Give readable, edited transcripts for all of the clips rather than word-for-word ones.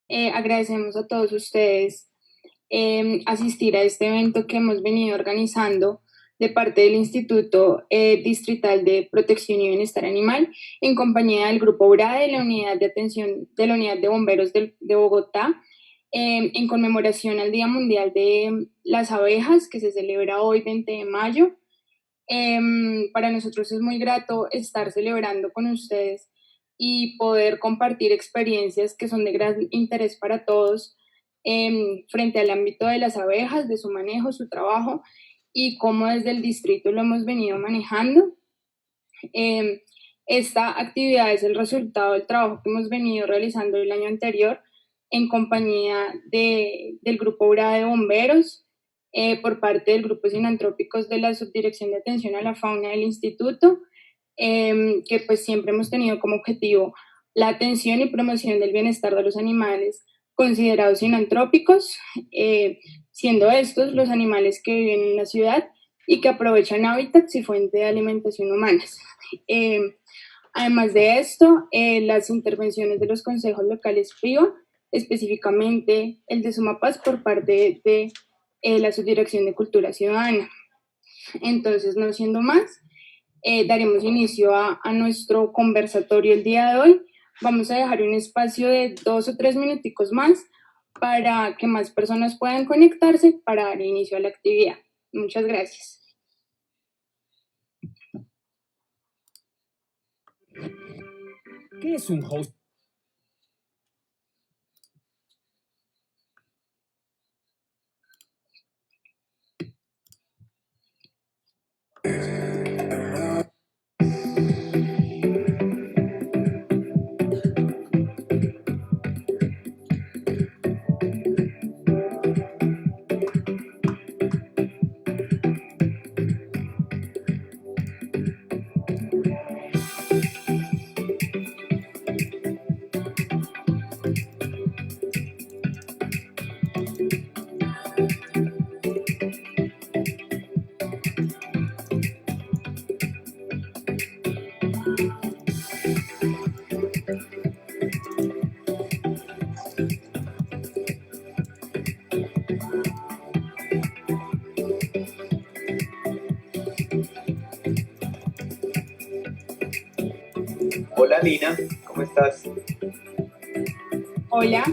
Agradecemos a todos ustedes asistir a este evento que hemos venido organizando de parte del Instituto Distrital de Protección y Bienestar Animal en compañía del Grupo URAE de la Unidad de Atención de la Unidad de Bomberos de Bogotá en conmemoración al Día Mundial de las Abejas que se celebra hoy 20 de mayo. Para nosotros es muy grato estar celebrando con ustedes y poder compartir experiencias que son de gran interés para todos frente al ámbito de las abejas, de su manejo, su trabajo y cómo desde el distrito lo hemos venido manejando. Esta actividad es el resultado del trabajo que hemos venido realizando el año anterior en compañía del Grupo URAE de Bomberos, por parte del Grupo Sinantrópicos de la Subdirección de Atención a la Fauna del Instituto, que pues siempre hemos tenido como objetivo la atención y promoción del bienestar de los animales considerados sinantrópicos, siendo estos los animales que viven en la ciudad y que aprovechan hábitats y fuente de alimentación humanas. Además de esto, las intervenciones de los consejos locales PRIVA, específicamente el de Sumapaz por parte de la Subdirección de Cultura Ciudadana. Entonces, no siendo más, daremos inicio a nuestro conversatorio el día de hoy. Vamos a dejar un espacio de 2 o 3 minuticos más para que más personas puedan conectarse para dar inicio a la actividad. Muchas gracias. ¿Qué es un host? Hola Lina, ¿cómo estás? Hola.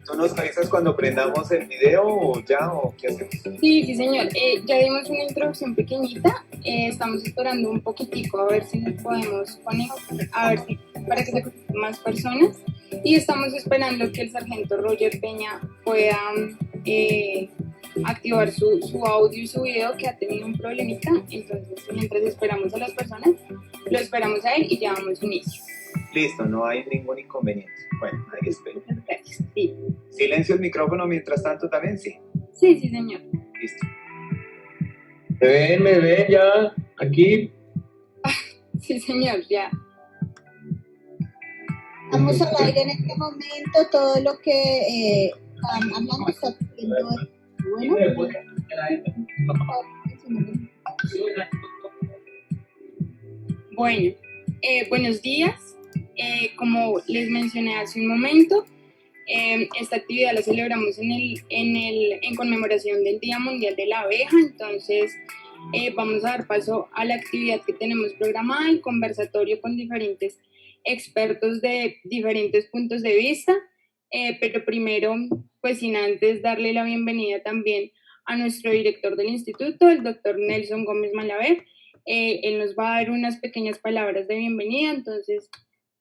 ¿Tú nos avisas cuando prendamos el video o ya o qué hacemos? Sí, señor. Ya dimos una introducción pequeñita. Estamos esperando un poquitico a ver si nos podemos conectar, a ver si, para que se conecten más personas. Y estamos esperando que el sargento Roger Peña pueda activar su audio y su video, que ha tenido un problemita. Entonces, mientras esperamos a las personas, lo esperamos a él y ya damos inicio. Listo, no hay ningún inconveniente. Bueno, ahí espero. Gracias. Sí. ¿Silencio el micrófono mientras tanto también? Sí. Sí, señor. Listo. Me ven ya, aquí. Sí, señor, ya. Estamos al aire en este momento, todo lo que están hablando está haciendo. Bueno, buenos días. Como les mencioné hace un momento, esta actividad la celebramos en conmemoración del Día Mundial de la Abeja. Entonces, vamos a dar paso a la actividad que tenemos programada, el conversatorio con diferentes expertos de diferentes puntos de vista, pero primero, pues sin antes darle la bienvenida también a nuestro director del instituto, el doctor Nelson Gómez Malaver. Él nos va a dar unas pequeñas palabras de bienvenida, entonces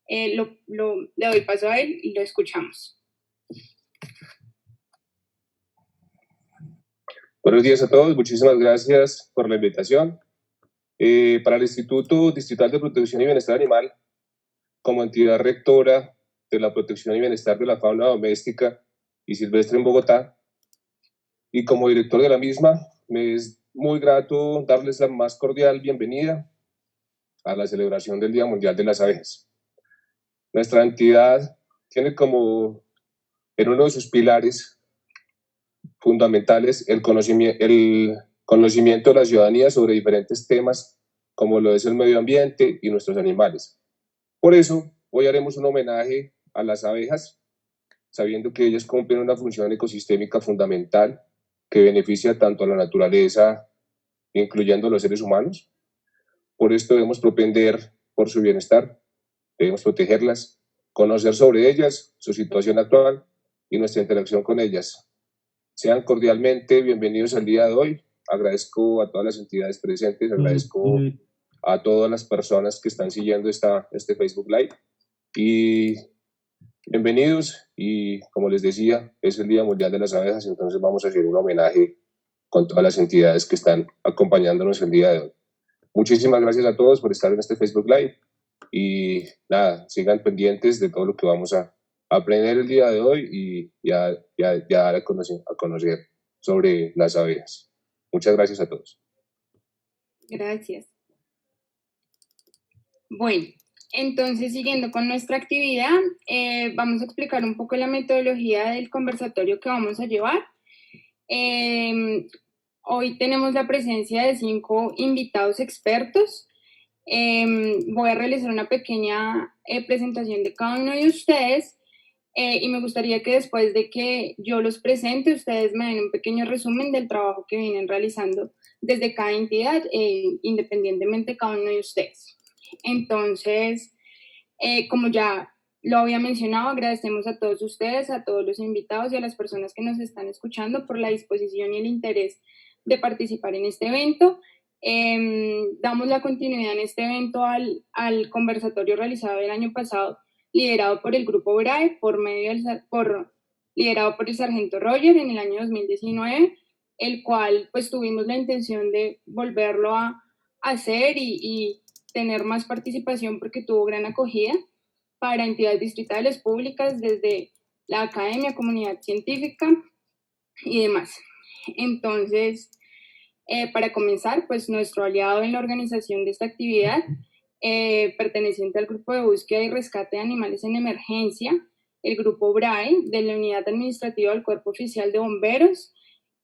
le doy paso a él y lo escuchamos. Buenos días a todos, muchísimas gracias por la invitación. Para el Instituto Distrital de Protección y Bienestar Animal, como entidad rectora de la protección y bienestar de la fauna doméstica y silvestre en Bogotá, y como director de la misma, me es muy grato darles la más cordial bienvenida a la celebración del Día Mundial de las Abejas. Nuestra entidad tiene como en uno de sus pilares fundamentales el conocimiento de la ciudadanía sobre diferentes temas como lo es el medio ambiente y nuestros animales. Por eso, hoy haremos un homenaje a las abejas, sabiendo que ellas cumplen una función ecosistémica fundamental que beneficia tanto a la naturaleza, incluyendo a los seres humanos. Por esto debemos propender por su bienestar, debemos protegerlas, conocer sobre ellas, su situación actual y nuestra interacción con ellas. Sean cordialmente bienvenidos al día de hoy. Agradezco a todas las entidades presentes, agradezco a todas las personas que están siguiendo este Facebook Live y bienvenidos. Y como les decía, es el Día Mundial de las Abejas, entonces vamos a hacer un homenaje con todas las entidades que están acompañándonos el día de hoy. Muchísimas gracias a todos por estar en este Facebook Live y nada, sigan pendientes de todo lo que vamos a aprender el día de hoy y ya dar a conocer sobre las abejas. Muchas gracias a todos. Gracias. Bueno, entonces siguiendo con nuestra actividad, vamos a explicar un poco la metodología del conversatorio que vamos a llevar. Hoy tenemos la presencia de 5 invitados expertos. Voy a realizar una pequeña presentación de cada uno de ustedes y me gustaría que después de que yo los presente, ustedes me den un pequeño resumen del trabajo que vienen realizando desde cada entidad, independientemente de cada uno de ustedes. Entonces, como ya lo había mencionado, agradecemos a todos ustedes, a todos los invitados y a las personas que nos están escuchando por la disposición y el interés de participar en este evento. Damos la continuidad en este evento al conversatorio realizado el año pasado, liderado por el Grupo BRAE, liderado por el Sargento Roger en el año 2019, el cual pues tuvimos la intención de volverlo a hacer y tener más participación porque tuvo gran acogida para entidades distritales públicas desde la academia, comunidad científica y demás. Entonces, para comenzar, pues nuestro aliado en la organización de esta actividad, perteneciente al Grupo de Búsqueda y Rescate de Animales en Emergencia, el Grupo BRAE, de la Unidad Administrativa del Cuerpo Oficial de Bomberos.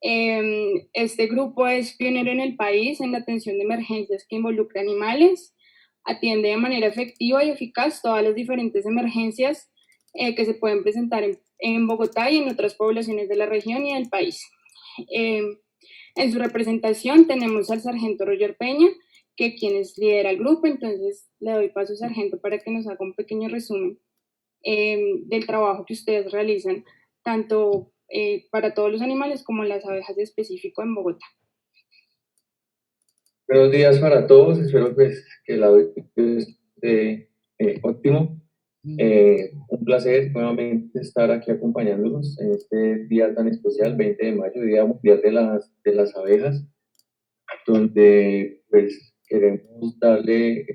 Este grupo es pionero en el país en la atención de emergencias que involucran animales, atiende de manera efectiva y eficaz todas las diferentes emergencias que se pueden presentar en Bogotá y en otras poblaciones de la región y del país. En su representación tenemos al Sargento Roger Peña, que quien lidera el grupo, entonces le doy paso, Sargento, para que nos haga un pequeño resumen del trabajo que ustedes realizan, tanto para todos los animales como las abejas de específico en Bogotá. Buenos días para todos, espero pues que el audio esté óptimo. Un placer nuevamente estar aquí acompañándolos en este día tan especial, 20 de mayo, Día Mundial de las Abejas, donde pues queremos darle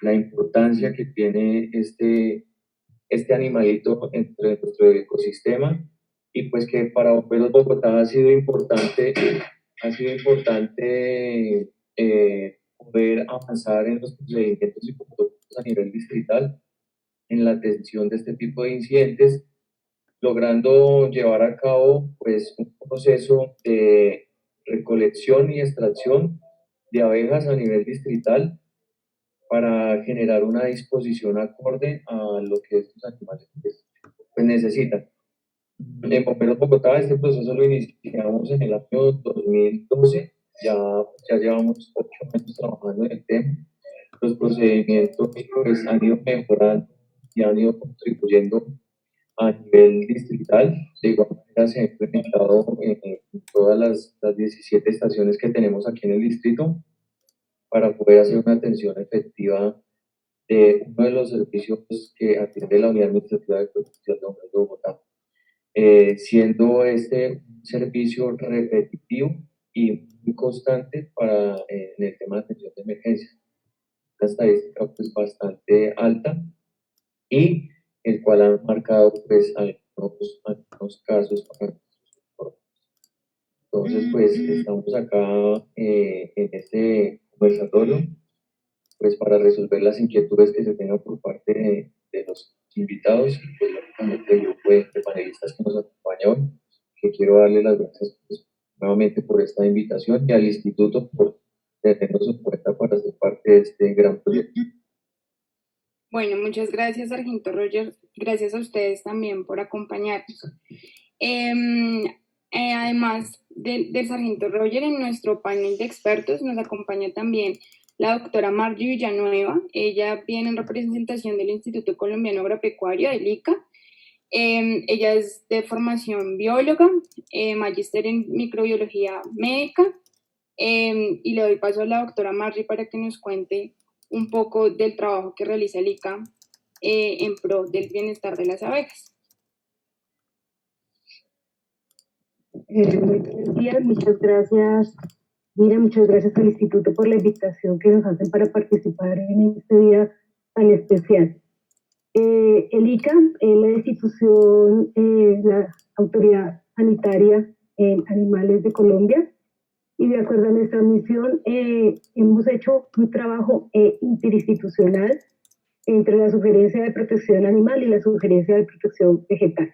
la importancia que tiene este animalito entre nuestro ecosistema y pues que para Bomberos Bogotá ha sido importante poder avanzar en los procedimientos y protocolos a nivel distrital en la atención de este tipo de incidentes, logrando llevar a cabo pues un proceso de recolección y extracción de abejas a nivel distrital para generar una disposición acorde a lo que estos animales pues necesitan. En Bomberos Bogotá este proceso lo iniciamos en el año 2012, ya llevamos 8 años trabajando en el tema. Los procedimientos pues, han ido mejorando y han ido contribuyendo a nivel distrital. De igual manera se ha implementado en todas las 17 estaciones que tenemos aquí en el distrito para poder hacer una atención efectiva de uno de los servicios que atiende la Unidad Administrativa de Protección de Bomberos de Bogotá. Siendo este un servicio repetitivo y muy constante en el tema de atención de emergencia. Una estadística pues bastante alta y el cual han marcado pues algunos casos para entonces pues estamos acá en este conversatorio pues para resolver las inquietudes que se tengan por parte de los invitados y pues lógicamente el grupo de panelistas que nos acompaña hoy, que quiero darle las gracias pues, nuevamente por esta invitación y al instituto por tenernos en cuenta para ser parte de este gran proyecto. Bueno, muchas gracias, Sargento Roger. Gracias a ustedes también por acompañarnos. Además del Sargento Roger, en nuestro panel de expertos nos acompaña también la doctora Margie Villanueva. Ella viene en representación del Instituto Colombiano Agropecuario, del ICA. Ella es de formación bióloga, magíster en microbiología médica, y le doy paso a la doctora Margie para que nos cuente un poco del trabajo que realiza el ICA en pro del bienestar de las abejas. Muy buenos días, muchas gracias. Mira, muchas gracias al Instituto por la invitación que nos hacen para participar en este día tan especial. El ICA es la institución, la autoridad sanitaria en animales de Colombia, y de acuerdo a nuestra misión hemos hecho un trabajo interinstitucional entre la Sugerencia de Protección Animal y la Sugerencia de Protección Vegetal.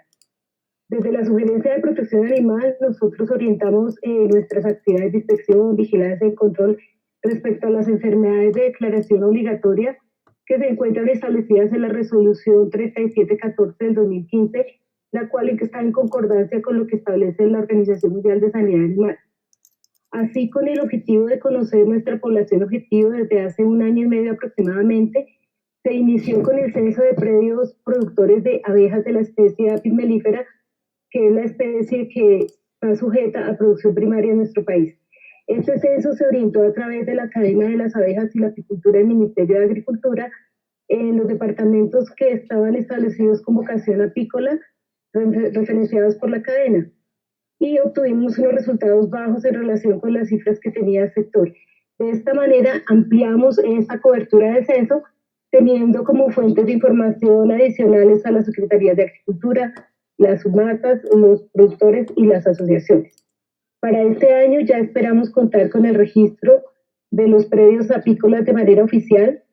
Desde la Sugerencia de Protección Animal, nosotros orientamos nuestras actividades de inspección, vigilancia y control respecto a las enfermedades de declaración obligatoria que se encuentran establecidas en la Resolución 3714 del 2015, la cual está en concordancia con lo que establece la Organización Mundial de Sanidad Animal. Así, con el objetivo de conocer nuestra población objetivo desde hace 1 año y medio aproximadamente, se inició con el censo de predios productores de abejas de la especie Apis mellifera, que es la especie que está sujeta a producción primaria en nuestro país. Este censo se orientó a través de la Academia de las Abejas y la Apicultura del Ministerio de Agricultura en los departamentos que estaban establecidos con vocación apícola, referenciados por la cadena, y obtuvimos unos resultados bajos en relación con las cifras que tenía el sector. De esta manera ampliamos esta cobertura del censo, teniendo como fuentes de información adicionales a las Secretarías de Agricultura, las SUMATAS, los productores y las asociaciones. Para este año ya esperamos contar con el registro de los predios apícolas de manera oficial,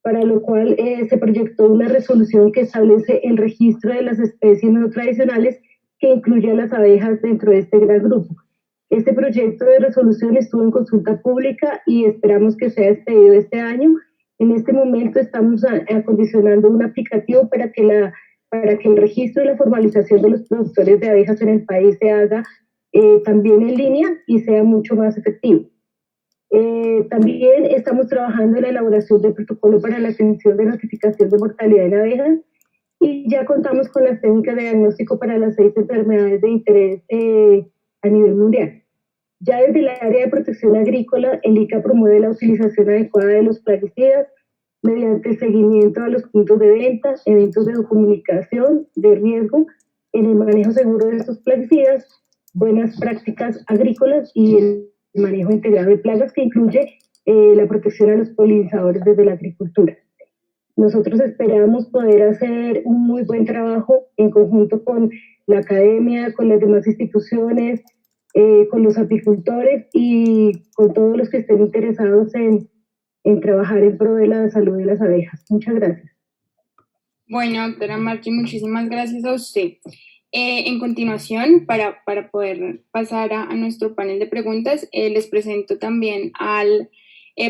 para lo cual se proyectó una resolución que establece el registro de las especies no tradicionales que incluye a las abejas dentro de este gran grupo. Este proyecto de resolución estuvo en consulta pública y esperamos que sea expedido este año. En este momento estamos acondicionando un aplicativo para que el registro y la formalización de los productores de abejas en el país se haga también en línea y sea mucho más efectivo. También estamos trabajando en la elaboración del protocolo para la atención de notificación de mortalidad en abejas, y ya contamos con las técnicas de diagnóstico para las 6 enfermedades de interés a nivel mundial. Ya desde el área de protección agrícola, el ICA promueve la utilización adecuada de los plaguicidas mediante el seguimiento a los puntos de venta, eventos de comunicación de riesgo en el manejo seguro de estos plaguicidas, buenas prácticas agrícolas y el manejo integrado de plagas, que incluye la protección a los polinizadores desde la agricultura. Nosotros esperamos poder hacer un muy buen trabajo en conjunto con la academia, con las demás instituciones, con los apicultores y con todos los que estén interesados en trabajar en pro de la salud de las abejas. Muchas gracias. Bueno, doctora Margie, muchísimas gracias a usted. En continuación, para poder pasar a nuestro panel de preguntas, les presento también al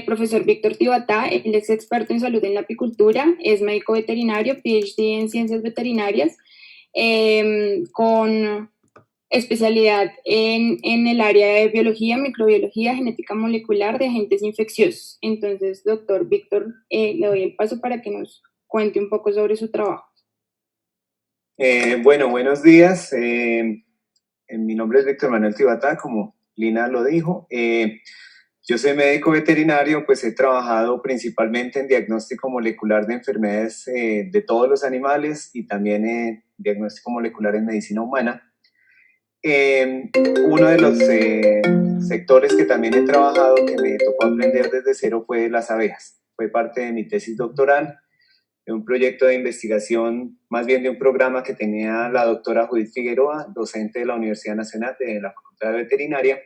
profesor Víctor Tibatá. Él es experto en salud en la apicultura, es médico veterinario, PhD en ciencias veterinarias, con especialidad en el área de biología, microbiología, genética molecular de agentes infecciosos. Entonces, doctor Víctor, le doy el paso para que nos cuente un poco sobre su trabajo. Bueno, buenos días. Mi nombre es Víctor Manuel Tibatá, como Lina lo dijo. Yo soy médico veterinario, pues he trabajado principalmente en diagnóstico molecular de enfermedades de todos los animales y también en diagnóstico molecular en medicina humana. Uno de los sectores que también he trabajado, que me tocó aprender desde cero, fue las abejas. Fue parte de mi tesis doctoral, de un proyecto de investigación, más bien de un programa que tenía la doctora Judith Figueroa, docente de la Universidad Nacional de la Facultad de Veterinaria,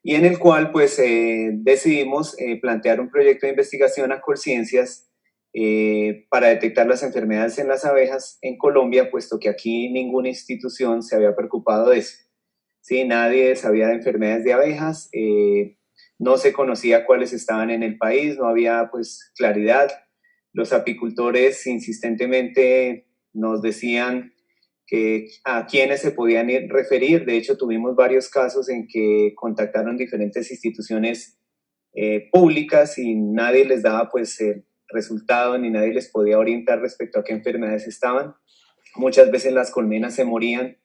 y en el cual pues decidimos plantear un proyecto de investigación a Colciencias para detectar las enfermedades en las abejas en Colombia, puesto que aquí ninguna institución se había preocupado de eso. ¿Sí? Nadie sabía de enfermedades de abejas, no se conocía cuáles estaban en el país, no había pues claridad. los apicultores insistentemente nos decían que a quiénes se podían referir. De hecho, tuvimos varios casos en que contactaron diferentes instituciones públicas y nadie les daba pues el resultado ni nadie les podía orientar respecto a qué enfermedades estaban. Muchas veces las colmenas se morían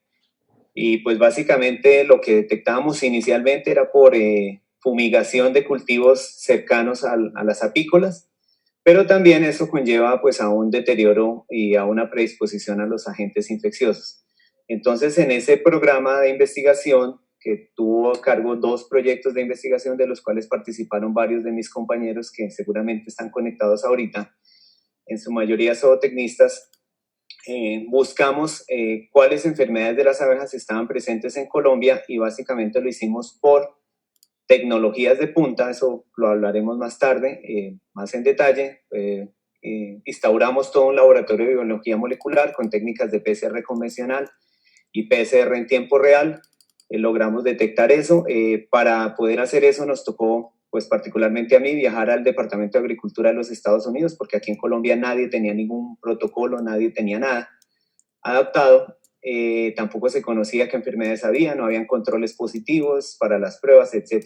y pues básicamente lo que detectábamos inicialmente era por fumigación de cultivos cercanos a las apícolas, pero también eso conlleva pues a un deterioro y a una predisposición a los agentes infecciosos. Entonces en ese programa de investigación que tuvo a cargo 2 proyectos de investigación de los cuales participaron varios de mis compañeros que seguramente están conectados ahorita, en su mayoría zootecnistas, buscamos cuáles enfermedades de las abejas estaban presentes en Colombia y básicamente lo hicimos por tecnologías de punta, eso lo hablaremos más tarde, más en detalle. Instauramos todo un laboratorio de biología molecular con técnicas de PCR convencional y PCR en tiempo real. Logramos detectar eso. Para poder hacer eso nos tocó, pues particularmente a mí, viajar al Departamento de Agricultura de los Estados Unidos, porque aquí en Colombia nadie tenía ningún protocolo, nadie tenía nada adaptado. Tampoco se conocía qué enfermedades había, no habían controles positivos para las pruebas, etc.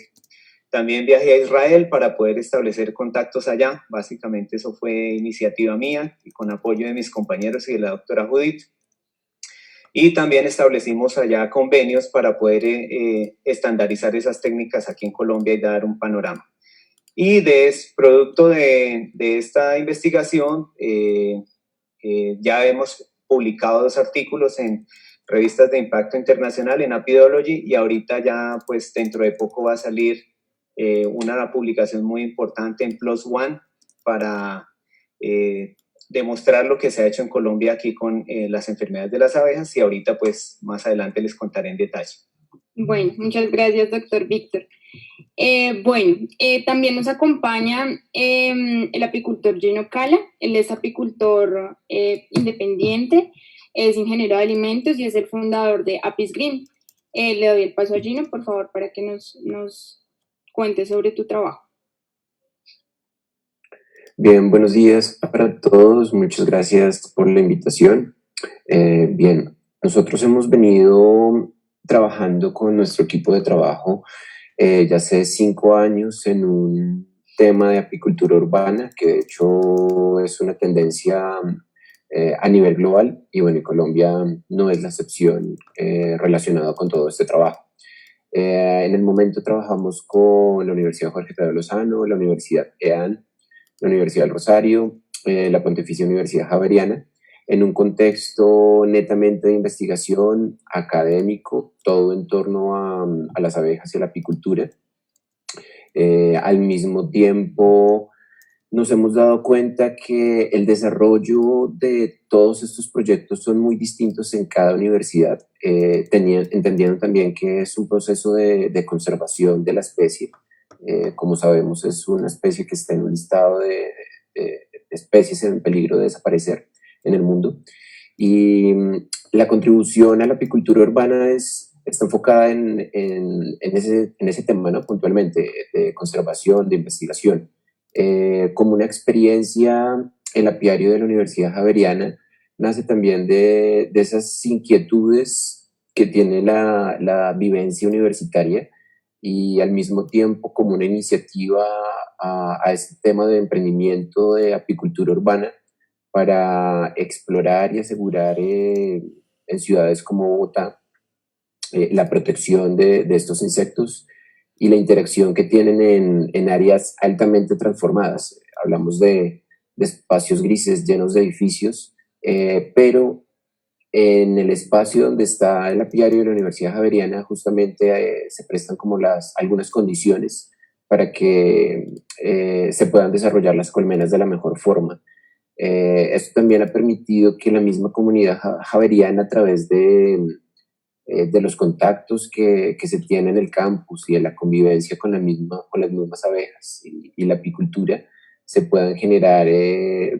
También viajé a Israel para poder establecer contactos allá. Básicamente eso fue iniciativa mía y con apoyo de mis compañeros y de la doctora Judith. Y también establecimos allá convenios para poder estandarizar esas técnicas aquí en Colombia y dar un panorama. Y producto de esta investigación, ya hemos publicado 2 artículos en revistas de impacto internacional en Apidology y ahorita ya pues dentro de poco va a salir una publicación muy importante en PLOS ONE para demostrar lo que se ha hecho en Colombia aquí con las enfermedades de las abejas y ahorita pues más adelante les contaré en detalle. Bueno, muchas gracias, doctor Víctor. También nos acompaña el apicultor Gino Cala. Él es apicultor independiente, es ingeniero de alimentos y es el fundador de Apis Green. Le doy el paso a Gino, por favor, para que nos cuente sobre tu trabajo. Bien, buenos días para todos. Muchas gracias por la invitación. Bien, nosotros hemos venido trabajando con nuestro equipo de trabajo ya hace 5 años en un tema de apicultura urbana, que de hecho es una tendencia a nivel global y bueno, y Colombia no es la excepción relacionada con todo este trabajo. En el momento trabajamos con la Universidad Jorge Tadeo Lozano, la Universidad EAN, la Universidad del Rosario, la Pontificia Universidad Javeriana, en un contexto netamente de investigación académico, todo en torno a las abejas y a la apicultura. Al mismo tiempo, nos hemos dado cuenta que el desarrollo de todos estos proyectos son muy distintos en cada universidad, entendiendo también que es un proceso de conservación de la especie. Como sabemos, es una especie que está en un listado de especies en peligro de desaparecer en el mundo. Y la contribución a la apicultura urbana está enfocada en ese tema, ¿no? Puntualmente, de conservación, de investigación. Como una experiencia, el apiario de la Universidad Javeriana nace también de esas inquietudes que tiene la vivencia universitaria y al mismo tiempo como una iniciativa a ese tema de emprendimiento de apicultura urbana para explorar y asegurar en ciudades como Bogotá la protección de estos insectos y la interacción que tienen en áreas altamente transformadas. Hablamos de espacios grises llenos de edificios, pero en el espacio donde está el apiario de la Universidad Javeriana justamente se prestan como algunas condiciones para que se puedan desarrollar las colmenas de la mejor forma. Esto también ha permitido que la misma comunidad javeriana, a través de los contactos que se tienen en el campus y de la convivencia con las mismas abejas y la apicultura, se puedan generar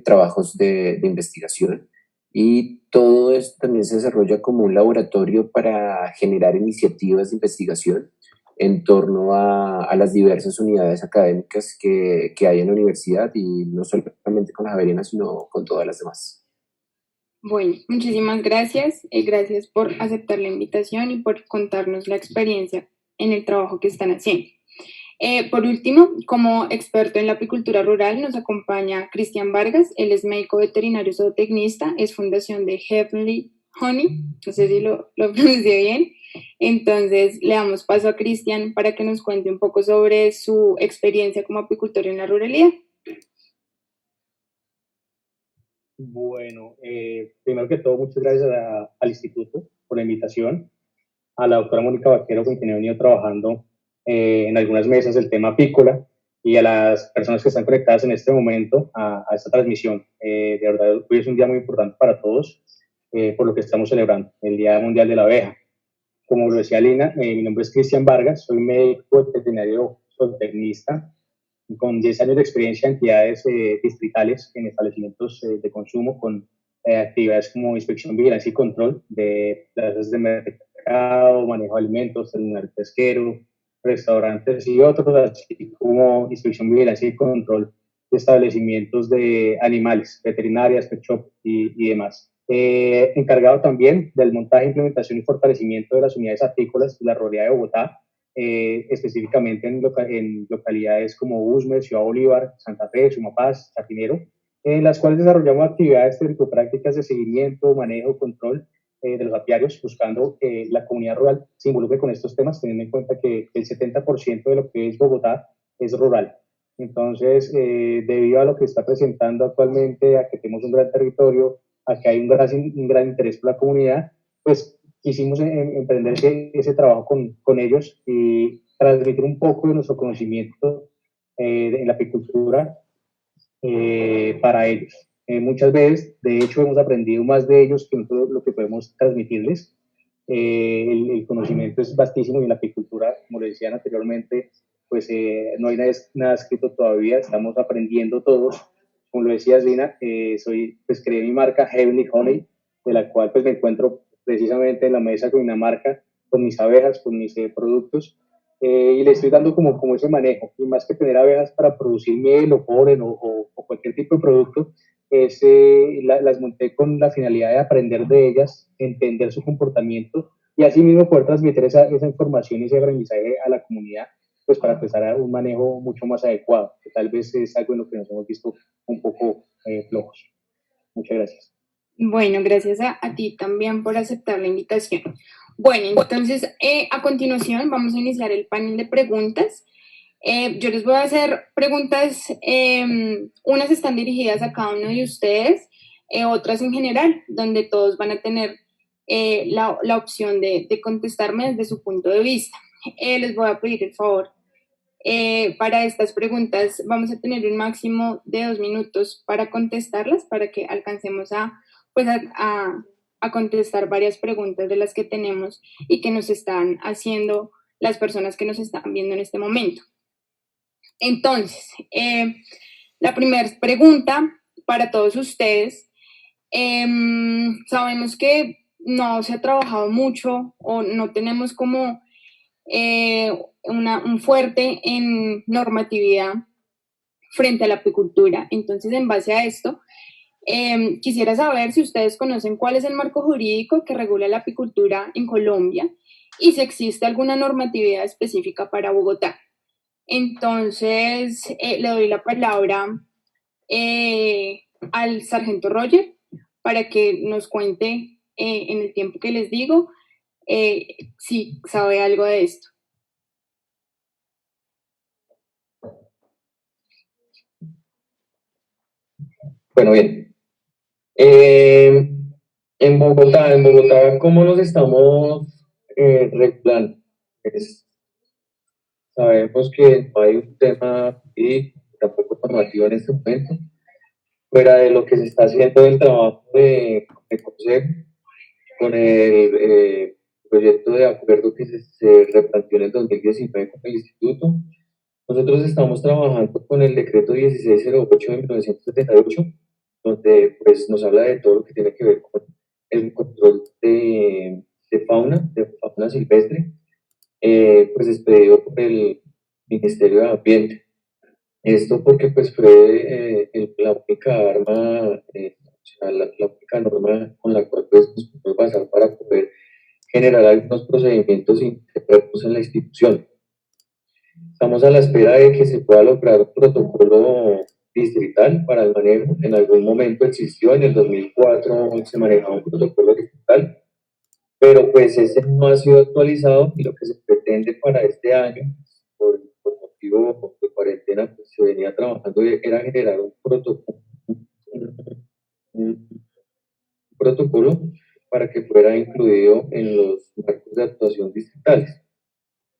trabajos de investigación. Y todo esto también se desarrolla como un laboratorio para generar iniciativas de investigación en torno a las diversas unidades académicas que hay en la universidad, y no solamente con la Javeriana, sino con todas las demás. Bueno, muchísimas gracias. Gracias por aceptar la invitación y por contarnos la experiencia en el trabajo que están haciendo. Por último, como experto en la apicultura rural, nos acompaña Cristian Vargas. Él es médico veterinario zootecnista, es fundación de Heavenly Honey, no sé si lo pronuncié bien. Entonces, le damos paso a Cristian para que nos cuente un poco sobre su experiencia como apicultor en la ruralidad. Bueno, primero que todo, muchas gracias al instituto por la invitación, a la doctora Mónica Vaquero, con quien he venido trabajando en algunas mesas del tema apícola, y a las personas que están conectadas en este momento a esta transmisión. De verdad, hoy es un día muy importante para todos por lo que estamos celebrando, el Día Mundial de la Abeja. Como lo decía Lina, mi nombre es Cristian Vargas, soy médico veterinario zootecnista, con 10 años de experiencia en entidades distritales en establecimientos de consumo, con actividades como inspección, vigilancia y control de plazas de mercado, manejo de alimentos, terminal pesquero, restaurantes y otros, así como inspección, vigilancia y control de establecimientos de animales, veterinarias, pet shop y demás. Encargado también del montaje, implementación y fortalecimiento de las unidades apícolas de la ruralidad de Bogotá, específicamente en localidades como Usme, Ciudad Bolívar, Santa Fe, Sumapaz, Chapinero, en las cuales desarrollamos actividades teórico-prácticas de seguimiento, manejo, control de los apiarios, buscando que la comunidad rural se involucre con estos temas, teniendo en cuenta que el 70% de lo que es Bogotá es rural. Entonces, debido a lo que está presentando actualmente, a que tenemos un gran territorio, a que hay un gran interés por la comunidad, pues quisimos emprender ese trabajo con ellos y transmitir un poco de nuestro conocimiento en la apicultura para ellos. Muchas veces, de hecho, hemos aprendido más de ellos que nosotros lo que podemos transmitirles. El conocimiento es vastísimo, y en la apicultura, como les decían anteriormente, pues no hay nada escrito todavía, estamos aprendiendo todos. Como lo decía Lina, pues creé mi marca Heavenly Honey, de la cual pues me encuentro precisamente en la mesa con una marca, con mis abejas, con mis productos, y le estoy dando como ese manejo. Y más que tener abejas para producir miel o polen o cualquier tipo de producto, las monté con la finalidad de aprender de ellas, entender su comportamiento y así mismo poder transmitir esa información y ese aprendizaje a la comunidad, pues para empezar a un manejo mucho más adecuado, que tal vez es algo en lo que nos hemos visto un poco flojos. Muchas gracias. Bueno, gracias a ti también por aceptar la invitación. Bueno, entonces a continuación vamos a iniciar el panel de preguntas. Yo les voy a hacer preguntas, unas están dirigidas a cada uno de ustedes, otras en general, donde todos van a tener la opción de contestarme desde su punto de vista. Les voy a pedir el favor. Para estas preguntas vamos a tener un máximo de 2 minutos para contestarlas, para que alcancemos a contestar varias preguntas de las que tenemos y que nos están haciendo las personas que nos están viendo en este momento. Entonces, la primera pregunta para todos ustedes. Sabemos que no se ha trabajado mucho o no tenemos como un fuerte en normatividad frente a la apicultura. Entonces, en base a esto, quisiera saber si ustedes conocen cuál es el marco jurídico que regula la apicultura en Colombia y si existe alguna normatividad específica para Bogotá. Entonces, le doy la palabra al sargento Roger para que nos cuente en el tiempo que les digo si sabe algo de esto. Bueno, bien. En Bogotá, ¿cómo nos estamos regulando? Sabemos que no hay un tema y tampoco normativo en este momento, fuera de lo que se está haciendo el trabajo de consejo con el proyecto de acuerdo que se replanteó en el 2019 con el instituto. Nosotros estamos trabajando con el decreto 1608 de 1978, donde pues nos habla de todo lo que tiene que ver con el control de fauna silvestre. pues expedido por el Ministerio de Ambiente. Esto porque pues fue la única arma, o sea, la única norma con la cual pues, nos podemos basar para poder generar algunos procedimientos internos en la institución. Estamos a la espera de que se pueda lograr un protocolo distrital para el manejo. En algún momento existió, en el 2004 se manejaba un protocolo distrital, pero pues ese no ha sido actualizado y lo que se pretende para este año, por motivo de cuarentena, pues se venía trabajando, era generar un protocolo para que fuera incluido en los marcos de actuación distritales.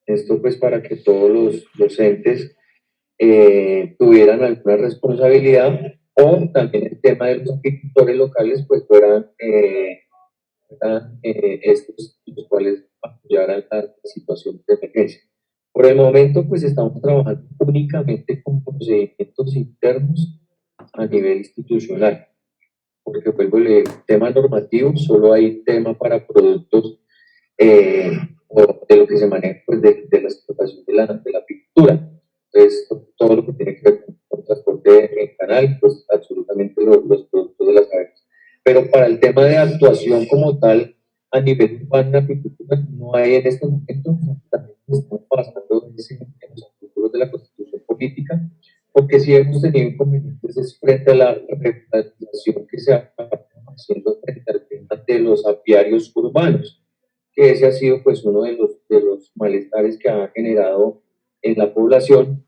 Esto pues para que todos los docentes tuvieran alguna responsabilidad, o también el tema de los apicultores locales pues fueran estos los cuales apoyaran la situación de emergencia. Por el momento pues estamos trabajando únicamente con procedimientos internos a nivel institucional, porque vuelvo el tema normativo, solo hay tema para productos o de lo que se maneja pues, de la explotación de la apicultura. Entonces, todo lo que tiene que ver con transporte en canal, pues absolutamente los productos de las abejas. Pero para el tema de actuación como tal, a nivel urbano de apicultura, no hay en este momento, también estamos pasando en los artículos de la Constitución Política, porque sí hemos tenido inconvenientes frente a la regulación que se ha haciendo frente al tema de los apiarios urbanos, que ese ha sido pues uno de los malestares que ha generado en la población,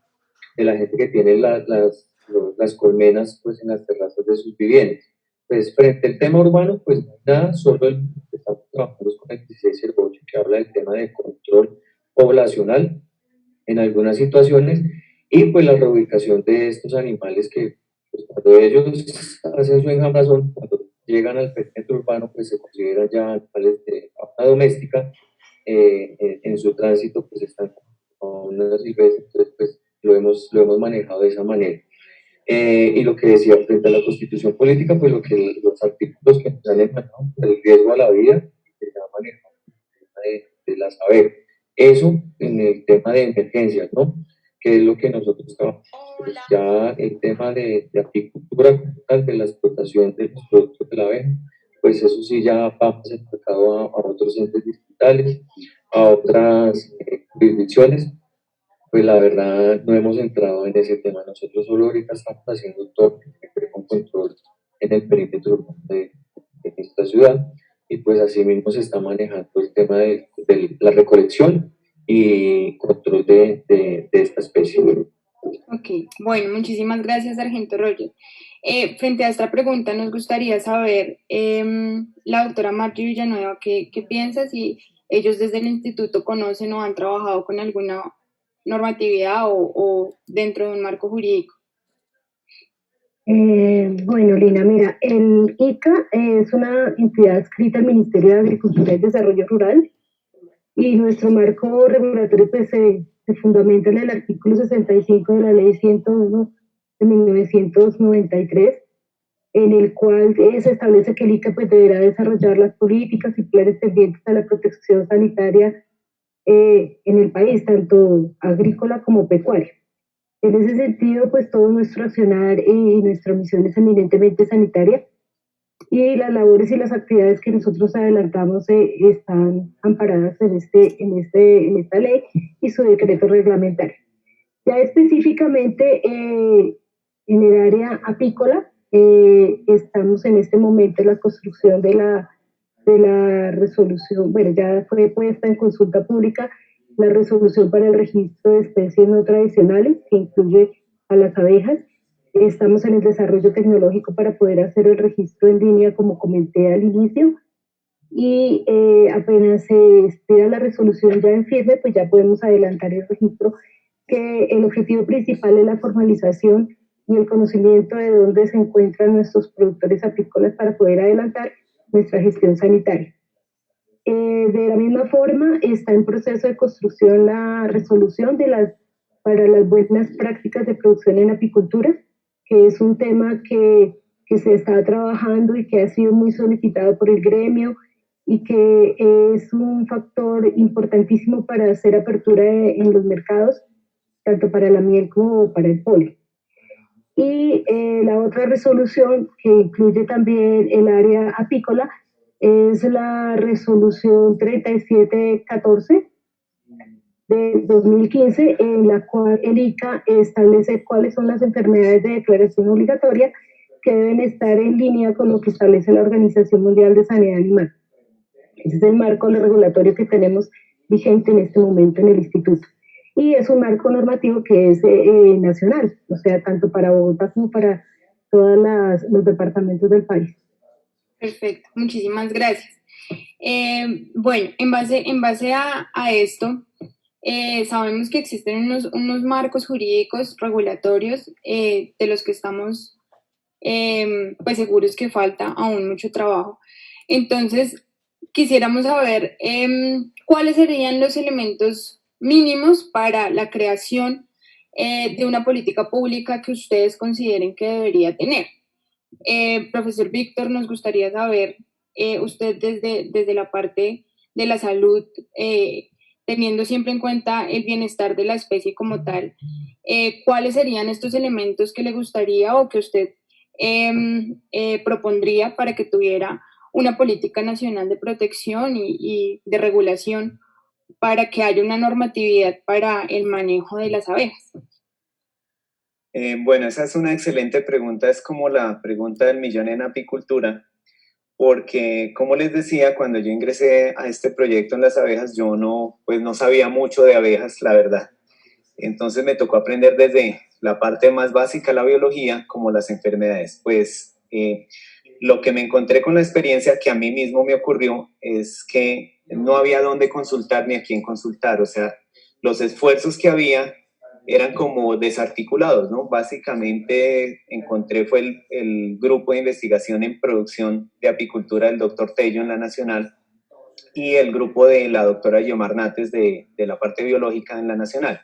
de la gente que tiene las colmenas pues en las terrazas de sus viviendas. Pues frente al tema urbano, pues nada, solo estamos trabajando con el 1608, que habla del tema de control poblacional en algunas situaciones, y pues la reubicación de estos animales que pues, cuando ellos hacen su enjambrazón, cuando llegan al perímetro urbano, pues se consideran ya animales de fauna doméstica, en su tránsito pues están con una silvestre, entonces pues lo hemos manejado de esa manera. Y lo que decía frente a la Constitución Política, pues los artículos que nos han emanado, el riesgo a la vida, que se ha manejado el tema de las abejas. Eso en el tema de emergencias, ¿no? Que es lo que nosotros trabajamos. Pues ya el tema de apicultura, de la explotación de los productos de la abeja, pues eso sí ya vamos enfocado a otros entes distritales, a otras jurisdicciones. Pues la verdad no hemos entrado en ese tema. Nosotros solo ahorita estamos haciendo todo lo que tiene que ver con control en el perímetro urbano de esta ciudad, y pues así mismo se está manejando el tema de la recolección y control de esta especie. Ok, bueno, muchísimas gracias, Sargento Roger. Frente a esta pregunta nos gustaría saber, la doctora Margie Villanueva, ¿qué piensa si ellos desde el instituto conocen o han trabajado con alguna normatividad o dentro de un marco jurídico? Bueno, Lina, mira, el ICA es una entidad adscrita al Ministerio de Agricultura y Desarrollo Rural, y nuestro marco regulatorio pues, se fundamenta en el artículo 65 de la Ley 101 de 1993, en el cual se establece que el ICA pues, deberá desarrollar las políticas y planes tendientes a la protección sanitaria en el país, tanto agrícola como pecuaria. En ese sentido, pues todo nuestro accionar y nuestra misión es eminentemente sanitaria, y las labores y las actividades que nosotros adelantamos están amparadas en esta ley y su decreto reglamentario. Ya específicamente en el área apícola, estamos en este momento en la construcción de la resolución, bueno, ya fue puesta en consulta pública la resolución para el registro de especies no tradicionales, que incluye a las abejas. Estamos en el desarrollo tecnológico para poder hacer el registro en línea, como comenté al inicio, y apenas se expira la resolución ya en firme, pues ya podemos adelantar el registro, que el objetivo principal es la formalización y el conocimiento de dónde se encuentran nuestros productores apícolas para poder adelantar nuestra gestión sanitaria. De la misma forma, está en proceso de construcción la resolución para las buenas prácticas de producción en apicultura, que es un tema que se está trabajando y que ha sido muy solicitado por el gremio y que es un factor importantísimo para hacer apertura en los mercados, tanto para la miel como para el polen. Y la otra resolución, que incluye también el área apícola, es la resolución 3714 de 2015, en la cual el ICA establece cuáles son las enfermedades de declaración obligatoria que deben estar en línea con lo que establece la Organización Mundial de Sanidad Animal. Ese es el marco regulatorio que tenemos vigente en este momento en el instituto. Y es un marco normativo que es nacional, o sea, tanto para Bogotá como para todos los departamentos del país. Perfecto, muchísimas gracias. Bueno, en base a esto, sabemos que existen unos marcos jurídicos regulatorios de los que estamos pues seguros que falta aún mucho trabajo. Entonces, quisiéramos saber cuáles serían los elementos mínimos para la creación de una política pública que ustedes consideren que debería tener. Profesor Víctor, nos gustaría saber, usted desde la parte de la salud, teniendo siempre en cuenta el bienestar de la especie como tal, ¿cuáles serían estos elementos que le gustaría o que usted propondría para que tuviera una política nacional de protección y de regulación para que haya una normatividad para el manejo de las abejas? Bueno, esa es una excelente pregunta, es como la pregunta del millón en apicultura, porque como les decía, cuando yo ingresé a este proyecto en las abejas, yo no sabía mucho de abejas, la verdad. Entonces me tocó aprender desde la parte más básica, la biología, como las enfermedades. Pues lo que me encontré con la experiencia que a mí mismo me ocurrió es que no había dónde consultar ni a quién consultar, o sea, los esfuerzos que había eran como desarticulados, ¿no? Básicamente encontré fue el grupo de investigación en producción de apicultura del doctor Tello en la Nacional y el grupo de la doctora Yomar Nates de la parte biológica en la Nacional.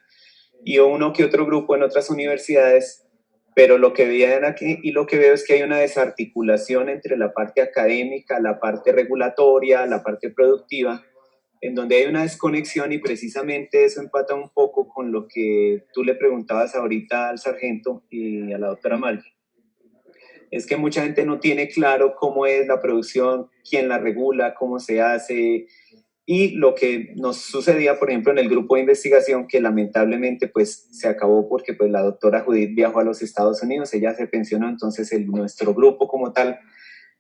Y uno que otro grupo en otras universidades, pero lo que veían aquí y lo que veo es que hay una desarticulación entre la parte académica, la parte regulatoria, la parte productiva, en donde hay una desconexión y precisamente eso empata un poco con lo que tú le preguntabas ahorita al sargento y a la doctora Malvi. Es que mucha gente no tiene claro cómo es la producción, quién la regula, cómo se hace, y lo que nos sucedía, por ejemplo, en el grupo de investigación, que lamentablemente pues se acabó porque pues la doctora Judith viajó a los Estados Unidos, ella se pensionó, entonces nuestro grupo como tal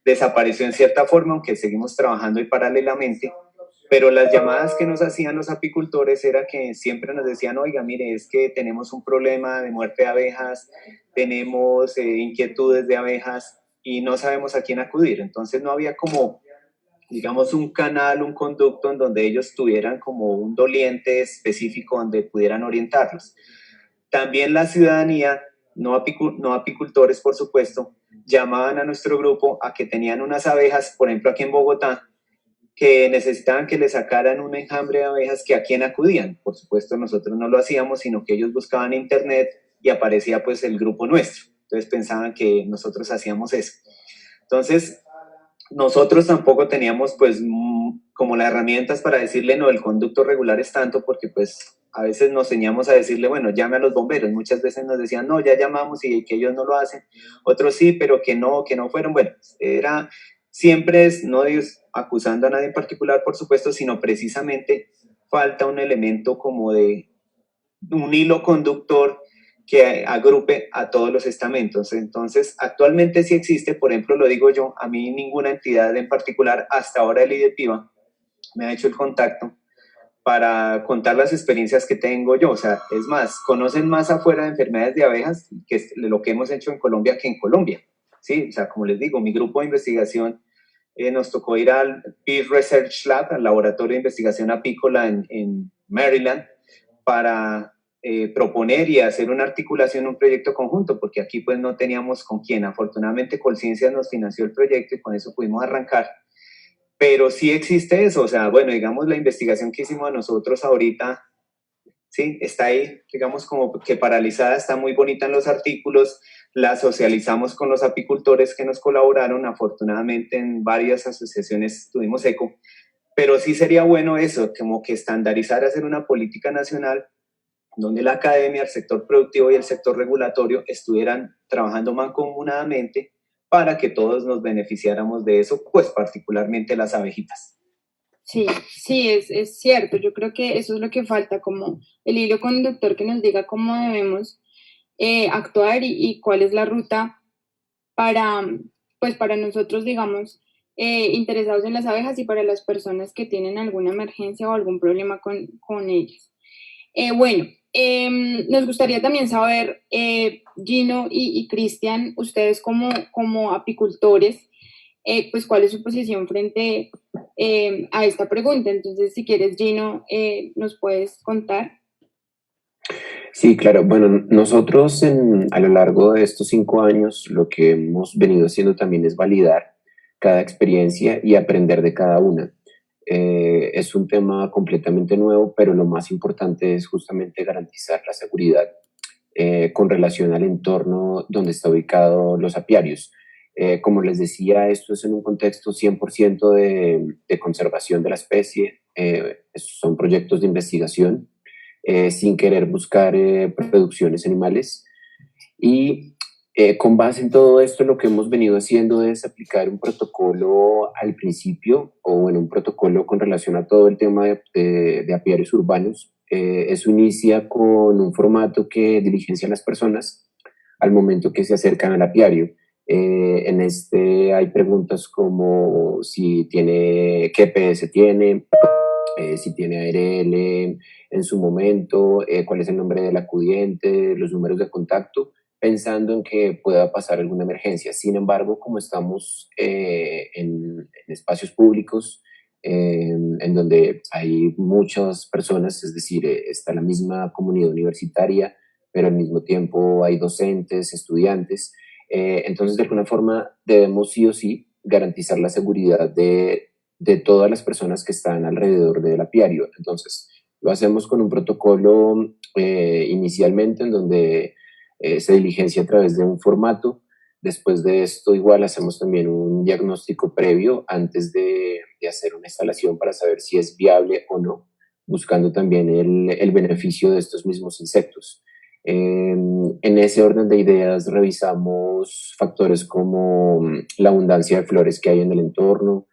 desapareció en cierta forma, aunque seguimos trabajando y paralelamente. Pero las llamadas que nos hacían los apicultores era que siempre nos decían, oiga, mire, es que tenemos un problema de muerte de abejas, tenemos inquietudes de abejas y no sabemos a quién acudir. Entonces no había como, digamos, un canal, un conducto en donde ellos tuvieran como un doliente específico donde pudieran orientarlos. También la ciudadanía, no apicultores, por supuesto, llamaban a nuestro grupo a que tenían unas abejas, por ejemplo, aquí en Bogotá, que necesitaban que le sacaran un enjambre de abejas, que a quién acudían. Por supuesto, nosotros no lo hacíamos, sino que ellos buscaban en internet y aparecía pues el grupo nuestro. Entonces pensaban que nosotros hacíamos eso. Entonces, nosotros tampoco teníamos pues como las herramientas para decirle, no, el conducto regular es tanto, porque pues a veces nos ceñíamos a decirle, bueno, llame a los bomberos. Muchas veces nos decían, no, ya llamamos y que ellos no lo hacen. Otros sí, pero que no fueron. Bueno, era... Siempre es, no Dios acusando a nadie en particular, por supuesto, sino precisamente falta un elemento como de un hilo conductor que agrupe a todos los estamentos. Entonces, actualmente sí existe, por ejemplo, lo digo yo, a mí ninguna entidad en particular, hasta ahora el IDEPIBA, me ha hecho el contacto para contar las experiencias que tengo yo. O sea, es más, conocen más afuera de enfermedades de abejas que lo que hemos hecho en Colombia que en Colombia. Sí, o sea, como les digo, mi grupo de investigación nos tocó ir al Peer Research Lab, al laboratorio de investigación apícola en Maryland, para proponer y hacer una articulación, un proyecto conjunto, porque aquí pues no teníamos con quién. Afortunadamente Colciencias nos financió el proyecto y con eso pudimos arrancar. Pero sí existe eso, o sea, bueno, digamos, la investigación que hicimos nosotros ahorita, sí, está ahí, digamos, como que paralizada, está muy bonita en los artículos, la socializamos con los apicultores que nos colaboraron, afortunadamente en varias asociaciones tuvimos eco, pero sí sería bueno eso, como que estandarizar, hacer una política nacional donde la academia, el sector productivo y el sector regulatorio estuvieran trabajando mancomunadamente para que todos nos beneficiáramos de eso, pues particularmente las abejitas. Sí, sí, es cierto. Yo creo que eso es lo que falta, como el hilo conductor que nos diga cómo debemos actuar y cuál es la ruta para, pues para nosotros, digamos, interesados en las abejas y para las personas que tienen alguna emergencia o algún problema con ellas. Bueno, nos gustaría también saber, Gino y Cristian, ustedes como apicultores, pues cuál es su posición frente a esta pregunta. Entonces, si quieres, Gino, nos puedes contar. Sí, claro. Bueno, nosotros a lo largo de estos 5 años lo que hemos venido haciendo también es validar cada experiencia y aprender de cada una. Es un tema completamente nuevo, pero lo más importante es justamente garantizar la seguridad con relación al entorno donde está ubicado los apiarios. Como les decía, esto es en un contexto 100% de conservación de la especie, son proyectos de investigación sin querer buscar producciones animales. Y con base en todo esto, lo que hemos venido haciendo es aplicar un protocolo al principio, o bueno, un protocolo con relación a todo el tema de apiarios urbanos. Eso inicia con un formato que diligencia a las personas al momento que se acercan al apiario. En este hay preguntas como si tiene, qué PS tiene, si tiene ARL en su momento, cuál es el nombre del acudiente, los números de contacto, pensando en que pueda pasar alguna emergencia. Sin embargo, como estamos en espacios públicos, en donde hay muchas personas, es decir, está la misma comunidad universitaria, pero al mismo tiempo hay docentes, estudiantes, entonces de alguna forma debemos sí o sí garantizar la seguridad de todas las personas que están alrededor del apiario. Entonces, lo hacemos con un protocolo inicialmente en donde se diligencia a través de un formato. Después de esto, igual hacemos también un diagnóstico previo antes de hacer una instalación para saber si es viable o no, buscando también el beneficio de estos mismos insectos. En ese orden de ideas revisamos factores como la abundancia de flores que hay en el entorno,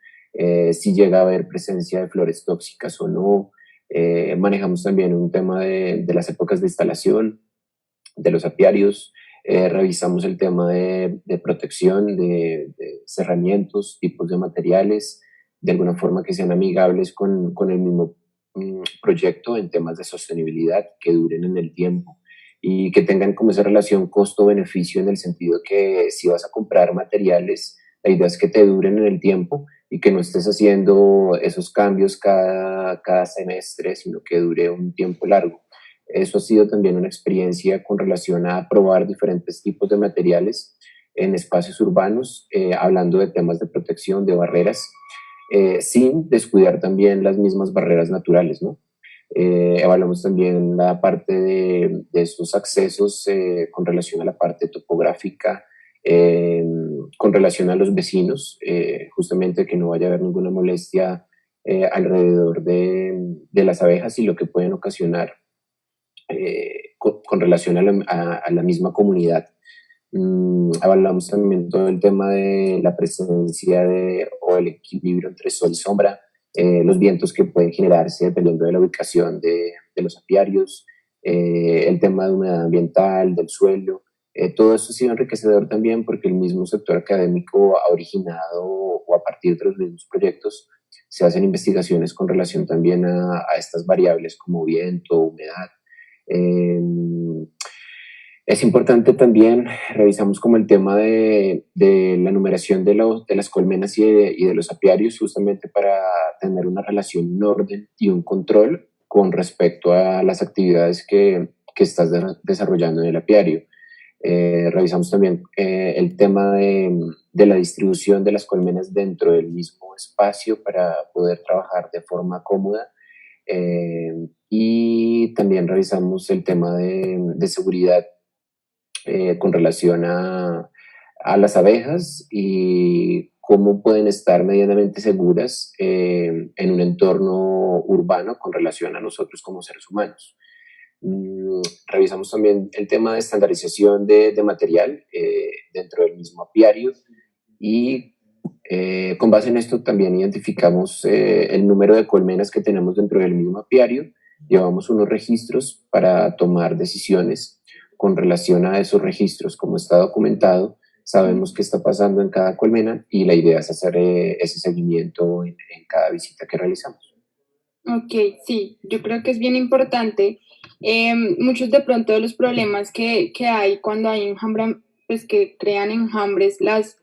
si llega a haber presencia de flores tóxicas o no. Manejamos también un tema de las épocas de instalación de los apiarios. Revisamos el tema de protección, de cerramientos, tipos de materiales, de alguna forma que sean amigables con el mismo proyecto en temas de sostenibilidad, que duren en el tiempo y que tengan como esa relación costo-beneficio en el sentido que si vas a comprar materiales, la idea es que te duren en el tiempo y que no estés haciendo esos cambios cada semestre, sino que dure un tiempo largo. Eso ha sido también una experiencia con relación a probar diferentes tipos de materiales en espacios urbanos, hablando de temas de protección, de barreras, sin descuidar también las mismas barreras naturales, ¿no? Evaluamos también la parte de estos accesos con relación a la parte topográfica, con relación a los vecinos, justamente que no vaya a haber ninguna molestia alrededor de las abejas y lo que pueden ocasionar con relación a la misma comunidad. Hablamos también todo el tema de la presencia o el equilibrio entre sol y sombra, los vientos que pueden generarse dependiendo de la ubicación de los apiarios, el tema de humedad ambiental, del suelo. Todo eso ha sido enriquecedor también porque el mismo sector académico ha originado o a partir de los mismos proyectos se hacen investigaciones con relación también a estas variables como viento, humedad. Es importante también, revisamos como el tema de la numeración de las colmenas y de los apiarios, justamente para tener una relación, un orden y un control con respecto a las actividades que estás desarrollando en el apiario. Revisamos también el tema de la distribución de las colmenas dentro del mismo espacio para poder trabajar de forma cómoda. Y también revisamos el tema de seguridad con relación a las abejas y cómo pueden estar medianamente seguras en un entorno urbano con relación a nosotros como seres humanos. Revisamos también el tema de estandarización de material dentro del mismo apiario y con base en esto también identificamos el número de colmenas que tenemos dentro del mismo apiario, llevamos unos registros para tomar decisiones con relación a esos registros. Como está documentado, sabemos qué está pasando en cada colmena y la idea es hacer ese seguimiento en cada visita que realizamos. Ok, sí, yo creo que es bien importante. Muchos de pronto de los problemas que hay cuando hay enjambre, pues que crean enjambres las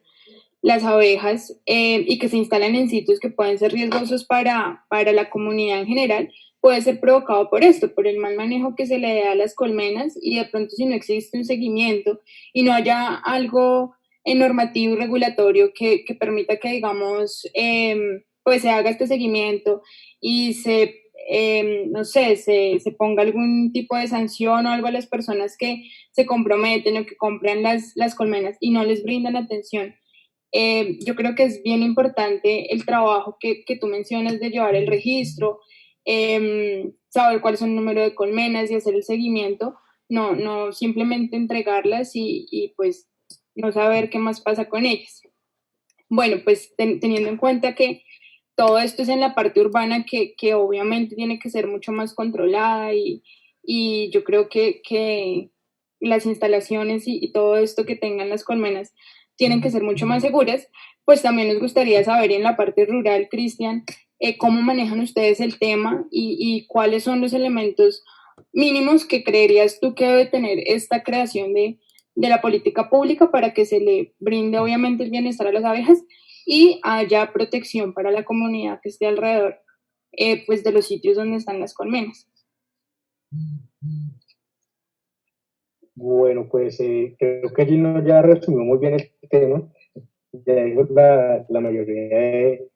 abejas y que se instalan en sitios que pueden ser riesgosos para la comunidad en general, puede ser provocado por esto, por el mal manejo que se le da a las colmenas y de pronto si no existe un seguimiento y no haya algo normativo y regulatorio que permita que, digamos, pues se haga este seguimiento y no sé, se ponga algún tipo de sanción o algo a las personas que se comprometen o que compran las colmenas y no les brindan atención. Yo creo que es bien importante el trabajo que tú mencionas de llevar el registro, saber cuál es el número de colmenas y hacer el seguimiento, no simplemente entregarlas y pues no saber qué más pasa con ellas. Bueno, pues teniendo en cuenta que todo esto es en la parte urbana que obviamente tiene que ser mucho más controlada y yo creo que las instalaciones y todo esto que tengan las colmenas tienen que ser mucho más seguras, pues también nos gustaría saber en la parte rural, Cristian, cómo manejan ustedes el tema y cuáles son los elementos mínimos que creerías tú que debe tener esta creación de la política pública para que se le brinde obviamente el bienestar a las abejas y haya protección para la comunidad que esté alrededor pues de los sitios donde están las colmenas. Bueno, pues creo que Gino ya resumió muy bien el tema, ya dijo la mayoría de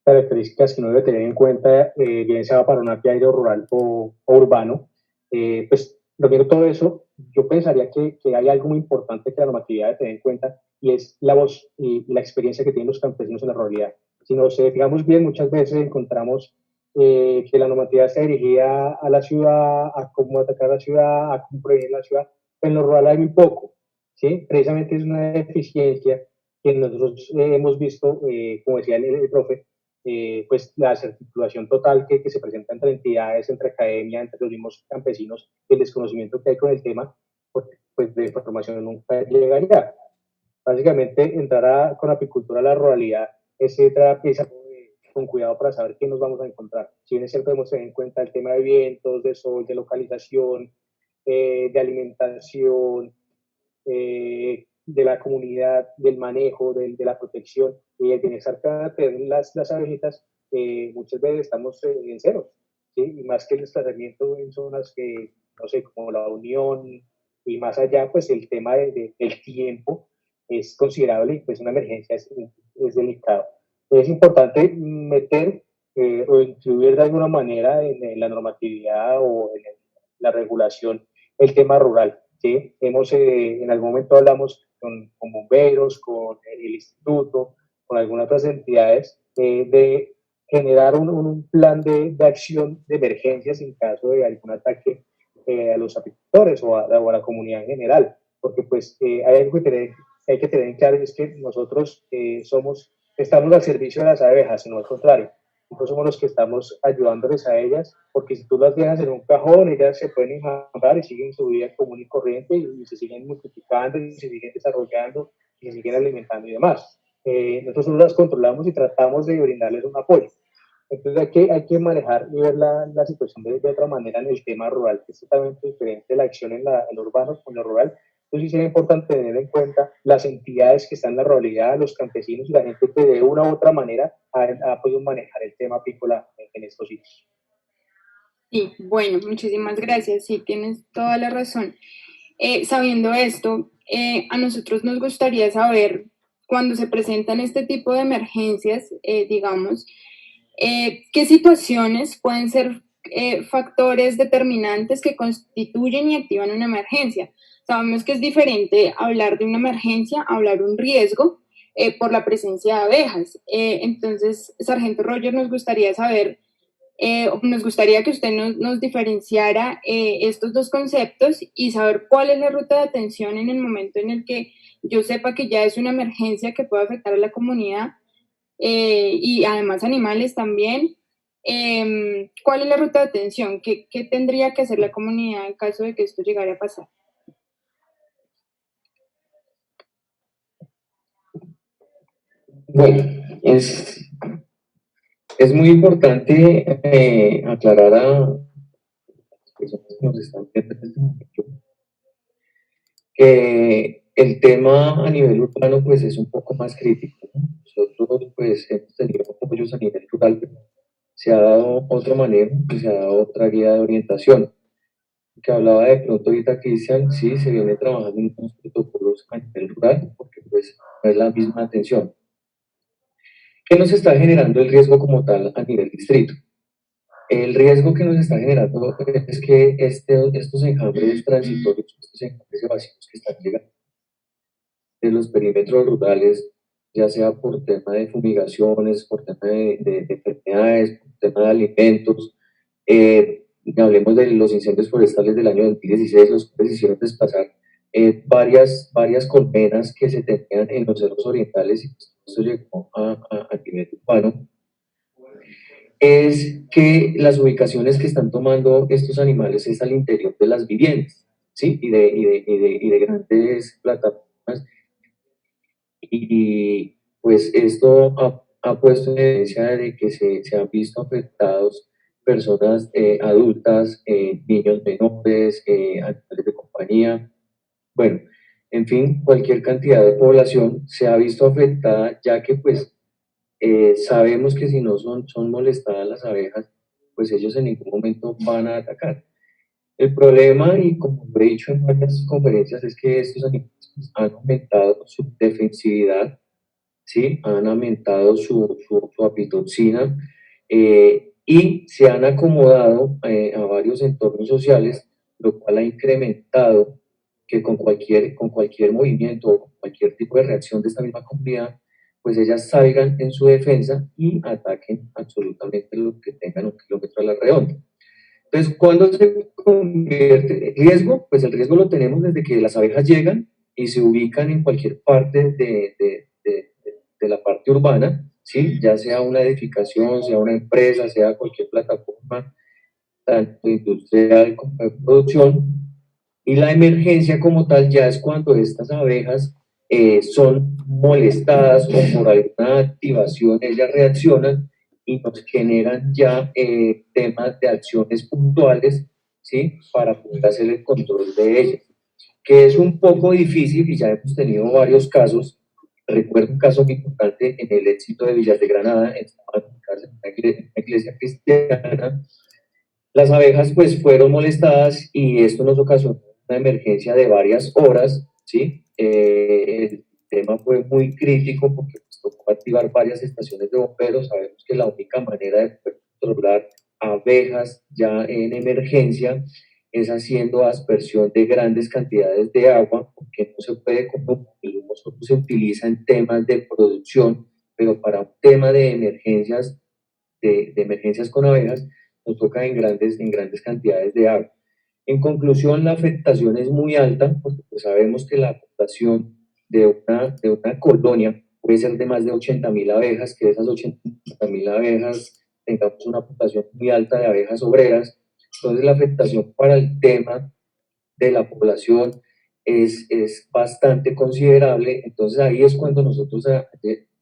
características que uno debe tener en cuenta, bien sea para un apiario rural o urbano. Pues viendo todo eso, yo pensaría que hay algo muy importante que la normatividad debe tener en cuenta y es la voz y la experiencia que tienen los campesinos en la ruralidad. Si nos fijamos bien, muchas veces encontramos que la normatividad está dirigida a la ciudad, a cómo atacar la ciudad, a cómo prevenir la ciudad. En lo rural hay muy poco, ¿sí? Precisamente es una deficiencia que nosotros hemos visto, como decía el profe, pues la desarticulación total que se presenta entre entidades, entre academia, entre los mismos campesinos, el desconocimiento que hay con el tema, pues de información nunca llegaría. Básicamente, entrar con apicultura a la ruralidad es entrar con cuidado para saber qué nos vamos a encontrar. Si bien es cierto, debemos tener en cuenta el tema de vientos, de sol, de localización, de alimentación, de la comunidad, del manejo, de la protección y el bienestar que van a tener las abejitas, muchas veces estamos en ceros, ¿sí? Y más que el desplazamiento en zonas que, no sé, como la Unión y más allá, pues el tema del tiempo es considerable y pues una emergencia es delicado. Es importante meter o incluir de alguna manera en la normatividad o en la regulación el tema rural. ¿Sí? En algún momento hablamos con bomberos, con el instituto, con algunas otras entidades, de generar un plan de acción de emergencias en caso de algún ataque a los apicultores o a la comunidad en general, porque pues hay algo hay que tener en claro, es que nosotros estamos al servicio de las abejas, no al contrario. Nosotros somos los que estamos ayudándoles a ellas, porque si tú las dejas en un cajón, ellas se pueden enjambrar y siguen su vida común y corriente y se siguen multiplicando y se siguen desarrollando y se siguen alimentando y demás. Nosotros solo las controlamos y tratamos de brindarles un apoyo. Entonces hay que manejar y ver la situación de otra manera en el tema rural, que es totalmente diferente la acción en lo urbano con lo rural. Entonces sí es importante tener en cuenta las entidades que están en la ruralidad, los campesinos y la gente que de una u otra manera ha podido manejar el tema apícola en estos sitios. Sí, bueno, muchísimas gracias. Sí, tienes toda la razón. Sabiendo esto, a nosotros nos gustaría saber, cuando se presentan este tipo de emergencias, digamos, qué situaciones pueden ser factores determinantes que constituyen y activan una emergencia. Sabemos que es diferente hablar de una emergencia a hablar de un riesgo, por la presencia de abejas. Entonces, Sargento Roger, nos gustaría saber, nos gustaría que usted nos diferenciara estos dos conceptos y saber cuál es la ruta de atención en el momento en el que yo sepa que ya es una emergencia que puede afectar a la comunidad y además animales también. ¿Cuál es la ruta de atención? ¿Qué tendría que hacer la comunidad en caso de que esto llegara a pasar? Bueno, es muy importante aclarar a las personas que nos están viendo en este momento que el tema a nivel urbano pues es un poco más crítico, ¿no? Nosotros pues hemos tenido apoyos a nivel rural, pero se ha dado otro manejo, se ha dado otra guía de orientación. Que hablaba de pronto ahorita Cristian, sí, se viene trabajando en unos protocolos a nivel rural, porque pues no es la misma atención. ¿Qué nos está generando el riesgo como tal a nivel distrito? El riesgo que nos está generando es que estos enjambres transitorios, estos enjambres evasivos que están llegando de los perímetros rurales, ya sea por tema de fumigaciones, por tema de enfermedades, por tema de alimentos, hablemos de los incendios forestales del año 2016, los cuales hicieron desplazar varias colmenas que se tenían en los cerros orientales, y pues esto llegó a nivel urbano, es que las ubicaciones que están tomando estos animales es al interior de las viviendas, ¿sí? Y de grandes plataformas. Y pues esto ha puesto en evidencia de que se han visto afectados personas adultas, niños menores, animales de compañía. Bueno, en fin, cualquier cantidad de población se ha visto afectada, ya que pues sabemos que si no son molestadas las abejas, pues ellos en ningún momento van a atacar. El problema, y como lo he dicho en varias conferencias, es que estos animales pues, han aumentado su defensividad, ¿sí? Han aumentado su apitoxina y se han acomodado a varios entornos sociales, lo cual ha incrementado que con cualquier movimiento o con cualquier tipo de reacción de esta misma comunidad, pues ellas salgan en su defensa y ataquen absolutamente lo que tengan un kilómetro a la redonda. Entonces, ¿cuándo se convierte en riesgo? Pues el riesgo lo tenemos desde que las abejas llegan y se ubican en cualquier parte de la parte urbana, ¿sí? Ya sea una edificación, sea una empresa, sea cualquier plataforma, tanto industrial como de producción. Y la emergencia como tal ya es cuando estas abejas son molestadas o por alguna activación ellas reaccionan y nos generan ya temas de acciones puntuales, ¿sí? Para poder hacer el control de ellas, que es un poco difícil y ya hemos tenido varios casos. Recuerdo un caso muy importante en el éxito de Villas de Granada, en una iglesia cristiana. Las abejas pues fueron molestadas y esto nos ocasionó una emergencia de varias horas, ¿sí? El tema fue muy crítico porque pues, tocó activar varias estaciones de bomberos. Sabemos que la única manera de poder controlar abejas ya en emergencia es haciendo aspersión de grandes cantidades de agua, porque no se puede, como se utiliza en temas de producción, pero para un tema de emergencias, de emergencias con abejas, nos toca en grandes cantidades de agua. En conclusión, la afectación es muy alta, porque pues sabemos que la población de una colonia puede ser de más de 80.000 abejas, que de esas 80.000 abejas tengamos una población muy alta de abejas obreras. Entonces la afectación para el tema de la población es bastante considerable. Entonces ahí es cuando nosotros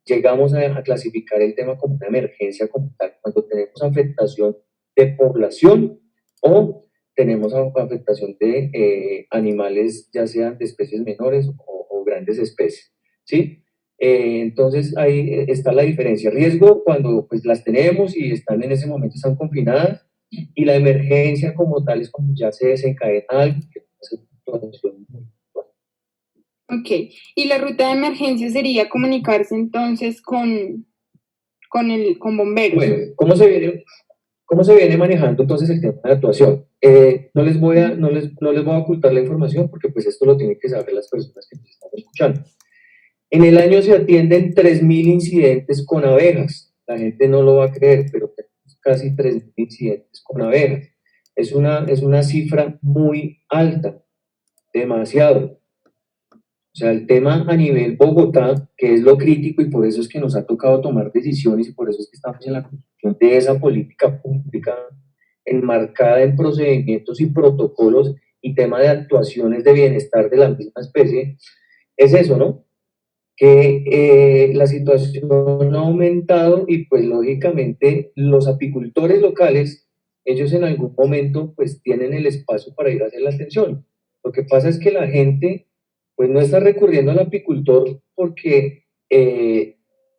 llegamos a clasificar el tema como una emergencia como tal, cuando tenemos afectación de población o tenemos afectación de animales, ya sean de especies menores o grandes especies, ¿sí? Entonces ahí está la diferencia. Riesgo cuando pues las tenemos y están en ese momento, están confinadas, y la emergencia como tal es cuando ya se desencadena algo que puede ser muy actual. Ok, y la ruta de emergencia sería comunicarse entonces con bomberos. Bueno, ¿cómo se viene manejando entonces el tema de actuación? No les voy a ocultar la información porque pues esto lo tienen que saber las personas que nos están escuchando. En el año se atienden 3.000 incidentes con abejas. La gente no lo va a creer, pero tenemos casi 3.000 incidentes con abejas. Es una cifra muy alta, demasiado. O sea, el tema a nivel Bogotá, que es lo crítico y por eso es que nos ha tocado tomar decisiones y por eso es que estamos en la construcción de esa política pública enmarcada en procedimientos y protocolos y tema de actuaciones de bienestar de la misma especie, es eso, ¿no? Que la situación ha aumentado y pues lógicamente los apicultores locales, ellos en algún momento pues tienen el espacio para ir a hacer la atención. Lo que pasa es que la gente pues no está recurriendo al apicultor porque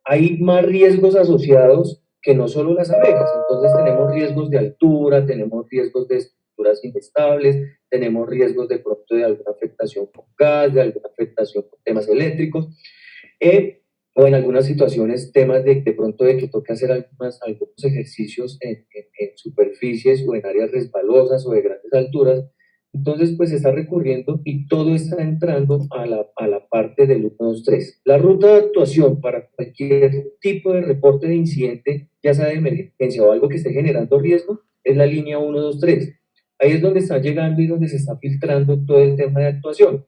hay más riesgos asociados que no solo las abejas. Entonces tenemos riesgos de altura, tenemos riesgos de estructuras inestables, tenemos riesgos de pronto de alguna afectación con gas, de alguna afectación con temas eléctricos, o en algunas situaciones temas de pronto de que toque hacer algunos ejercicios en superficies o en áreas resbalosas o de grandes alturas. Entonces, pues se está recurriendo y todo está entrando a la parte del 123. La ruta de actuación para cualquier tipo de reporte de incidente, ya sea de emergencia o algo que esté generando riesgo, es la línea 123. Ahí es donde está llegando y donde se está filtrando todo el tema de actuación.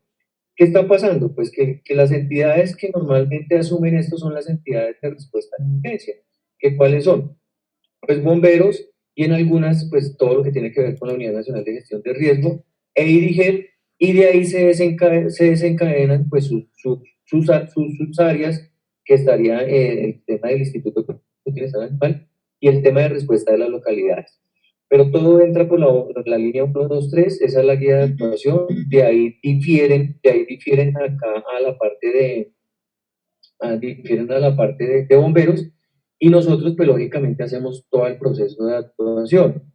¿Qué está pasando? Pues que las entidades que normalmente asumen esto son las entidades de respuesta a emergencia. ¿Cuáles son? Pues bomberos y en algunas, pues todo lo que tiene que ver con la Unidad Nacional de Gestión de Riesgo e IDIGEL, y de ahí se desencadenan pues sus áreas, que estaría el tema del Instituto de Bienestar Animal y el tema de respuesta de las localidades. Pero todo entra por la línea 123, esa es la guía de actuación, de ahí difieren acá a la parte de bomberos, y nosotros pues lógicamente hacemos todo el proceso de actuación,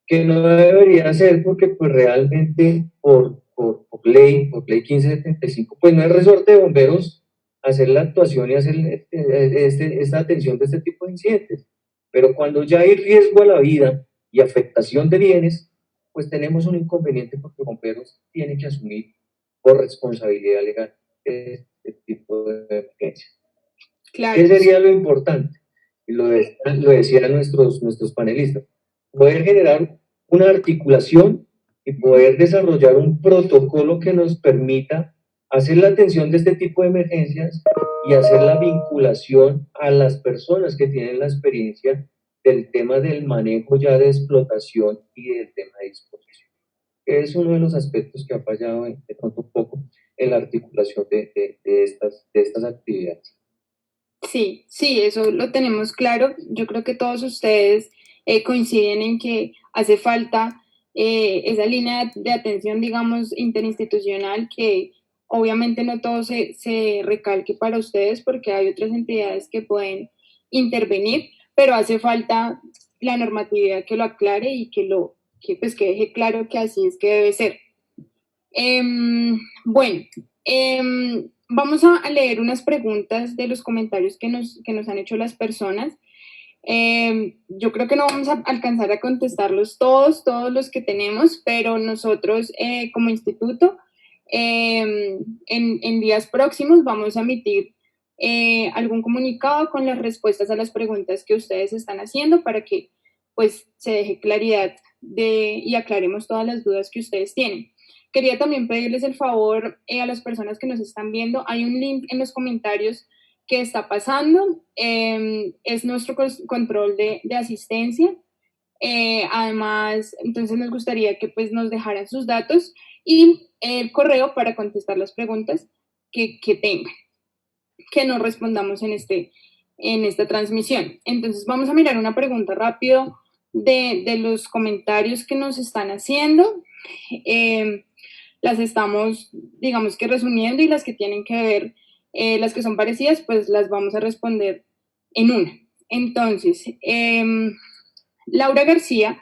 que no debería ser porque pues realmente por ley 1575, pues no es resorte de bomberos hacer la actuación y hacer esta atención de este tipo de incidentes. Pero cuando ya hay riesgo a la vida y afectación de bienes, pues tenemos un inconveniente porque bomberos tienen que asumir por responsabilidad legal este tipo de emergencias. Claro. ¿Qué sería lo importante? Lo decían nuestros panelistas. Poder generar una articulación y poder desarrollar un protocolo que nos permita hacer la atención de este tipo de emergencias y hacer la vinculación a las personas que tienen la experiencia del tema del manejo ya de explotación y del tema de disposición. Es uno de los aspectos que ha fallado de pronto un poco en la articulación de estas actividades. Sí, sí, eso lo tenemos claro. Yo creo que todos ustedes coinciden en que hace falta esa línea de atención, digamos, interinstitucional, que obviamente no todo se recalque para ustedes porque hay otras entidades que pueden intervenir, pero hace falta la normatividad que lo aclare y que deje claro que así es que debe ser. Bueno, vamos a leer unas preguntas de los comentarios que nos han hecho las personas. Yo creo que no vamos a alcanzar a contestarlos todos los que tenemos, pero nosotros como instituto en días próximos vamos a emitir algún comunicado con las respuestas a las preguntas que ustedes están haciendo para que pues se deje claridad y aclaremos todas las dudas que ustedes tienen. Quería también pedirles el favor a las personas que nos están viendo, hay un link en los comentarios que está pasando, es nuestro control de asistencia. Además, entonces nos gustaría que pues nos dejaran sus datos y el correo para contestar las preguntas que tengan, que no respondamos en esta transmisión. Entonces vamos a mirar una pregunta rápido de los comentarios que nos están haciendo. Las estamos, digamos que resumiendo, y las que tienen que ver, las que son parecidas, pues las vamos a responder en una. Entonces, Laura García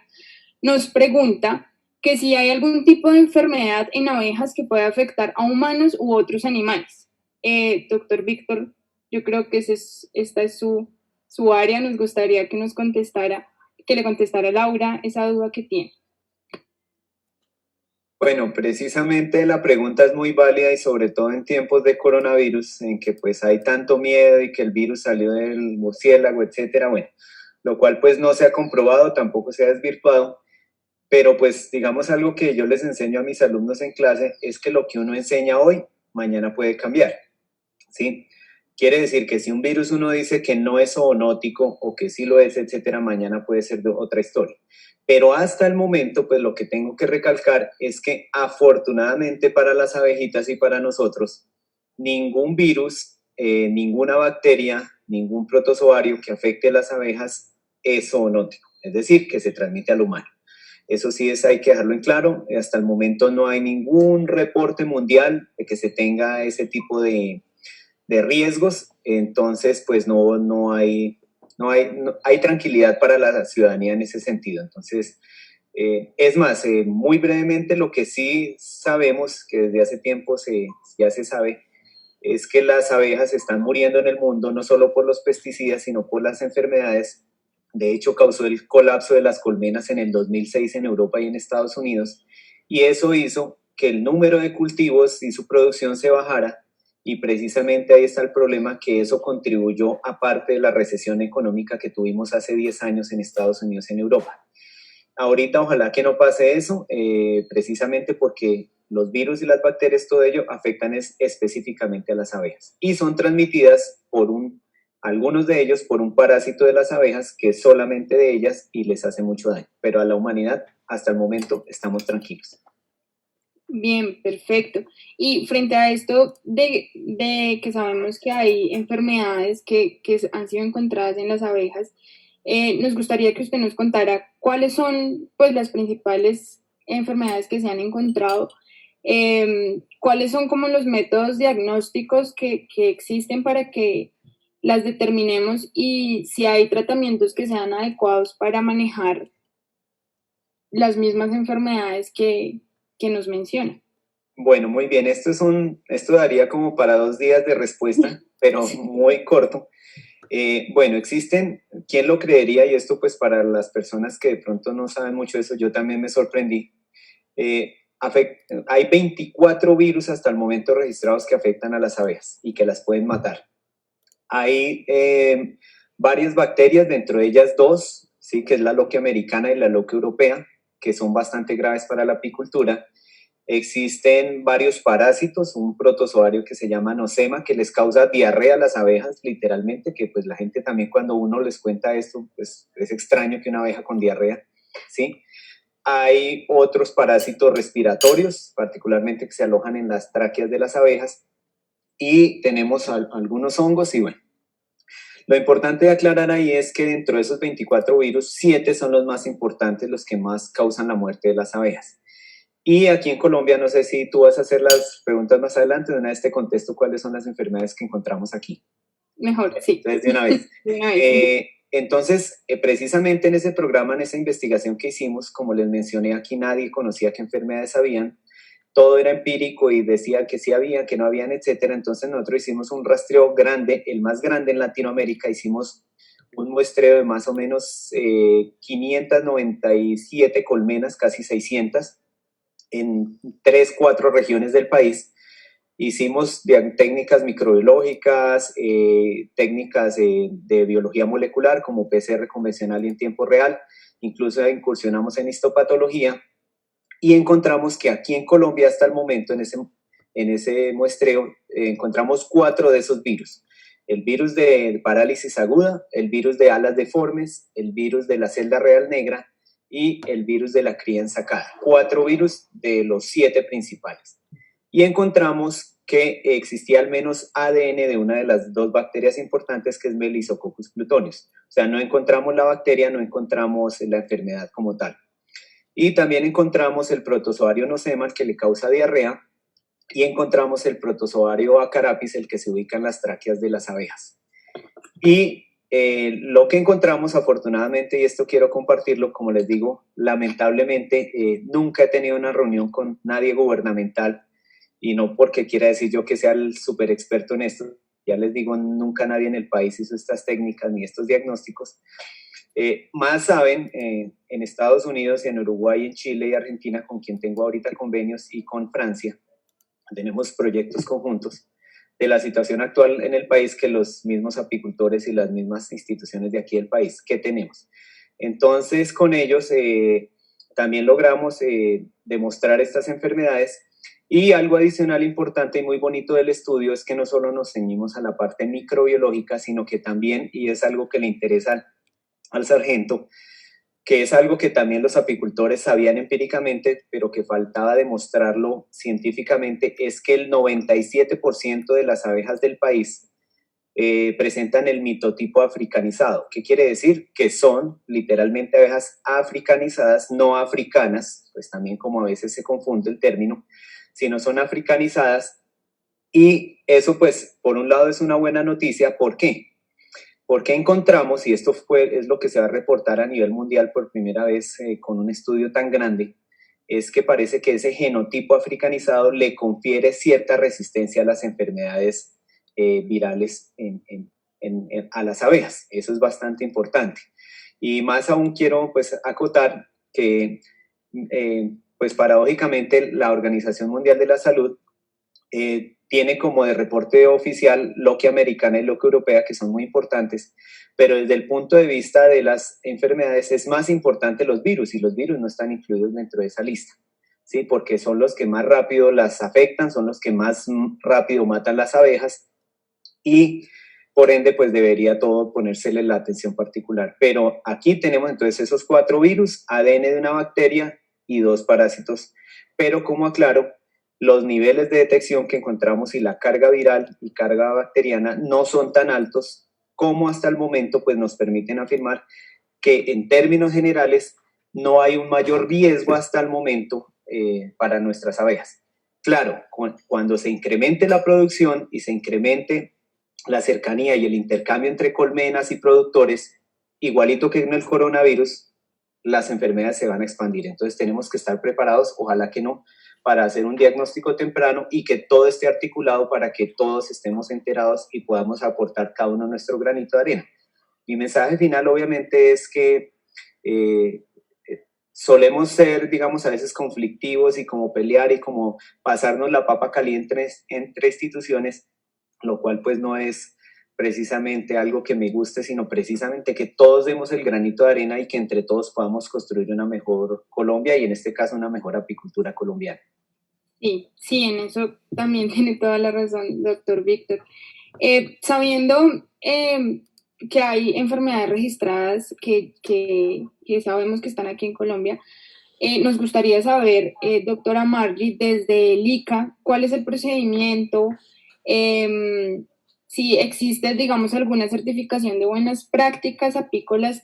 nos pregunta que si hay algún tipo de enfermedad en abejas que pueda afectar a humanos u otros animales. Doctor Víctor, yo creo que esta es su área, nos gustaría que le contestara a Laura esa duda que tiene. Bueno, precisamente la pregunta es muy válida y sobre todo en tiempos de coronavirus, en que pues hay tanto miedo y que el virus salió del murciélago, etcétera, bueno, lo cual pues no se ha comprobado, tampoco se ha desvirtuado, pero pues digamos algo que yo les enseño a mis alumnos en clase es que lo que uno enseña hoy, mañana puede cambiar, ¿sí? Quiere decir que si un virus uno dice que no es zoonótico o que sí lo es, etcétera, mañana puede ser de otra historia. Pero hasta el momento, pues lo que tengo que recalcar es que afortunadamente para las abejitas y para nosotros, ningún virus, ninguna bacteria, ningún protozoario que afecte a las abejas es zoonótico, es decir, que se transmite al humano. Eso sí hay que dejarlo en claro. Hasta el momento no hay ningún reporte mundial de que se tenga ese tipo de riesgos, entonces pues hay tranquilidad para la ciudadanía en ese sentido. Entonces, es más, muy brevemente lo que sí sabemos, que desde hace tiempo ya se sabe, es que las abejas están muriendo en el mundo no solo por los pesticidas, sino por las enfermedades. De hecho, causó el colapso de las colmenas en el 2006 en Europa y en Estados Unidos, y eso hizo que el número de cultivos y su producción se bajara, y precisamente ahí está el problema, que eso contribuyó a parte de la recesión económica que tuvimos hace 10 años en Estados Unidos y en Europa. Ahorita ojalá que no pase eso, precisamente porque los virus y las bacterias, todo ello afectan específicamente a las abejas y son transmitidas por algunos de ellos por un parásito de las abejas que es solamente de ellas y les hace mucho daño, pero a la humanidad hasta el momento estamos tranquilos. Bien, perfecto. Y frente a esto de que sabemos que hay enfermedades que han sido encontradas en las abejas, nos gustaría que usted nos contara cuáles son pues, las principales enfermedades que se han encontrado, cuáles son como los métodos diagnósticos que existen para que las determinemos y si hay tratamientos que sean adecuados para manejar las mismas enfermedades que nos menciona. Bueno, muy bien, esto daría como para 2 días de respuesta, pero muy corto. Bueno, existen, ¿quién lo creería? Y esto pues para las personas que de pronto no saben mucho de eso, yo también me sorprendí. Hay 24 virus hasta el momento registrados que afectan a las abejas y que las pueden matar. Hay varias bacterias, dentro de ellas 2, ¿sí? Que es la loquia americana y la loquia europea, que son bastante graves para la apicultura. Existen varios parásitos, un protozoario que se llama nosema, que les causa diarrea a las abejas, literalmente, que pues la gente también cuando uno les cuenta esto, pues es extraño que una abeja con diarrea, ¿sí? Hay otros parásitos respiratorios, particularmente que se alojan en las tráqueas de las abejas, y tenemos algunos hongos, y bueno. Lo importante de aclarar ahí es que dentro de esos 24 virus, 7 son los más importantes, los que más causan la muerte de las abejas. Y aquí en Colombia, no sé si tú vas a hacer las preguntas más adelante, de una vez te contesto cuáles son las enfermedades que encontramos aquí. Mejor, sí. Entonces, de una vez. Entonces, precisamente en ese programa, en esa investigación que hicimos, como les mencioné, aquí nadie conocía qué enfermedades habían, todo era empírico y decía que sí había, que no habían, etcétera. Entonces nosotros hicimos un rastreo grande, el más grande en Latinoamérica. Hicimos un muestreo de más o menos 597 colmenas, casi 600, en 3-4 regiones del país. Hicimos técnicas microbiológicas, técnicas de biología molecular como PCR convencional y en tiempo real. Incluso incursionamos en histopatología. Y encontramos que aquí en Colombia hasta el momento, en ese muestreo, encontramos 4 de esos virus. El virus de parálisis aguda, el virus de alas deformes, el virus de la celda real negra y el virus de la cría ensacada. 4 virus de los 7 principales. Y encontramos que existía al menos ADN de una de las 2 bacterias importantes, que es Melissococcus plutoneus. O sea, no encontramos la bacteria, no encontramos la enfermedad como tal. Y también encontramos el protozoario nosema, el que le causa diarrea, y encontramos el protozoario acarapis, el que se ubica en las tráqueas de las abejas. Y lo que encontramos, afortunadamente, y esto quiero compartirlo, como les digo, lamentablemente nunca he tenido una reunión con nadie gubernamental, y no porque quiera decir yo que sea el súper experto en esto, ya les digo, nunca nadie en el país hizo estas técnicas ni estos diagnósticos, Más saben, en Estados Unidos, en Uruguay, en Chile y Argentina, con quien tengo ahorita convenios, y con Francia, tenemos proyectos conjuntos de la situación actual en el país que los mismos apicultores y las mismas instituciones de aquí del país que tenemos. Entonces, con ellos también logramos demostrar estas enfermedades. Y algo adicional importante y muy bonito del estudio es que no solo nos ceñimos a la parte microbiológica, sino que también, y es algo que le interesa al sargento, que es algo que también los apicultores sabían empíricamente, pero que faltaba demostrarlo científicamente, es que el 97% de las abejas del país presentan el mitotipo africanizado. ¿Qué quiere decir? Que son literalmente abejas africanizadas, no africanas, pues también como a veces se confunde el término, sino son africanizadas, y eso pues por un lado es una buena noticia. ¿Por qué? Porque encontramos, y esto es lo que se va a reportar a nivel mundial por primera vez con un estudio tan grande, es que parece que ese genotipo africanizado le confiere cierta resistencia a las enfermedades virales a las abejas. Eso es bastante importante. Y más aún quiero pues acotar que pues paradójicamente la Organización Mundial de la Salud tiene como de reporte oficial LOCI americana y LOCI europea, que son muy importantes, pero desde el punto de vista de las enfermedades es más importante los virus, y los virus no están incluidos dentro de esa lista, ¿sí? Porque son los que más rápido las afectan, son los que más rápido matan las abejas, y por ende pues debería todo ponérsele la atención particular. Pero aquí tenemos entonces esos 4 virus, ADN de una bacteria y 2 parásitos, pero como aclaro, los niveles de detección que encontramos y la carga viral y carga bacteriana no son tan altos como hasta el momento pues nos permiten afirmar que en términos generales no hay un mayor riesgo hasta el momento para nuestras abejas. Claro, cuando se incremente la producción y se incremente la cercanía y el intercambio entre colmenas y productores, igualito que en el coronavirus, las enfermedades se van a expandir. Entonces tenemos que estar preparados, ojalá que no, para hacer un diagnóstico temprano y que todo esté articulado para que todos estemos enterados y podamos aportar cada uno nuestro granito de arena. Mi mensaje final obviamente es que solemos ser, digamos, a veces conflictivos y como pelear y como pasarnos la papa caliente entre instituciones, lo cual pues no es precisamente algo que me guste, sino precisamente que todos demos el granito de arena y que entre todos podamos construir una mejor Colombia y en este caso una mejor apicultura colombiana. Sí, en eso también tiene toda la razón, doctor Víctor. Sabiendo que hay enfermedades registradas que sabemos que están aquí en Colombia, nos gustaría saber, doctora Margie, desde el ICA, ¿cuál es el procedimiento? Si existe, digamos, alguna certificación de buenas prácticas apícolas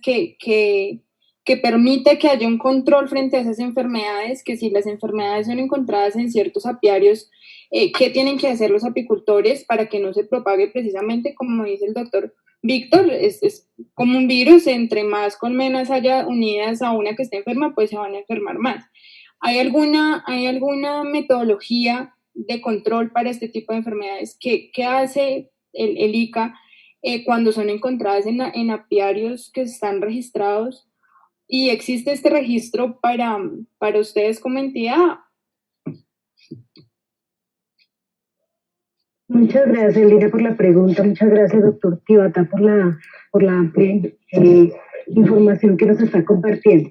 que permite que haya un control frente a esas enfermedades, que si las enfermedades son encontradas en ciertos apiarios, ¿qué tienen que hacer los apicultores para que no se propague precisamente, como dice el doctor Víctor? Es como un virus, entre más colmenas haya unidas a una que esté enferma, pues se van a enfermar más. ¿Hay alguna metodología de control para este tipo de enfermedades? ¿Qué hace el ICA cuando son encontradas en apiarios que están registrados? ¿Y existe este registro para ustedes como entidad? Muchas gracias, Lina, por la pregunta. Muchas gracias, doctor Tibata, por la amplia información que nos está compartiendo.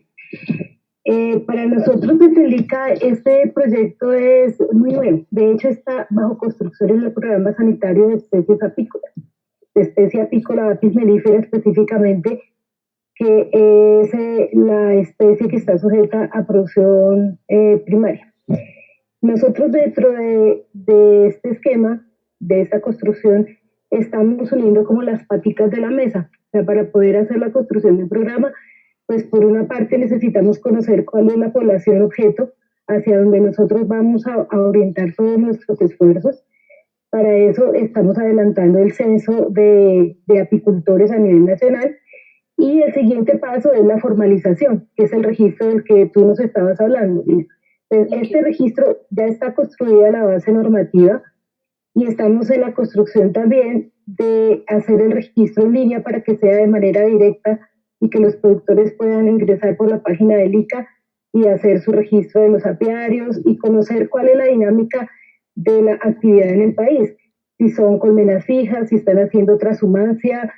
Para nosotros desde el ICA este proyecto es muy nuevo. De hecho, está bajo construcción en el programa sanitario de especies apícolas, de especie apícola Apis mellifera específicamente, que es la especie que está sujeta a producción primaria. Nosotros dentro de este esquema, de esta construcción, estamos uniendo como las paticas de la mesa. O sea, para poder hacer la construcción de un programa, pues por una parte necesitamos conocer cuál es la población objeto hacia donde nosotros vamos a orientar todos nuestros esfuerzos. Para eso estamos adelantando el censo de apicultores a nivel nacional. Y el siguiente paso es la formalización, que es el registro del que tú nos estabas hablando. Entonces, este registro ya está construida la base normativa y estamos en la construcción también de hacer el registro en línea para que sea de manera directa y que los productores puedan ingresar por la página del ICA y hacer su registro de los apiarios y conocer cuál es la dinámica de la actividad en el país, si son colmenas fijas, si están haciendo transhumancia,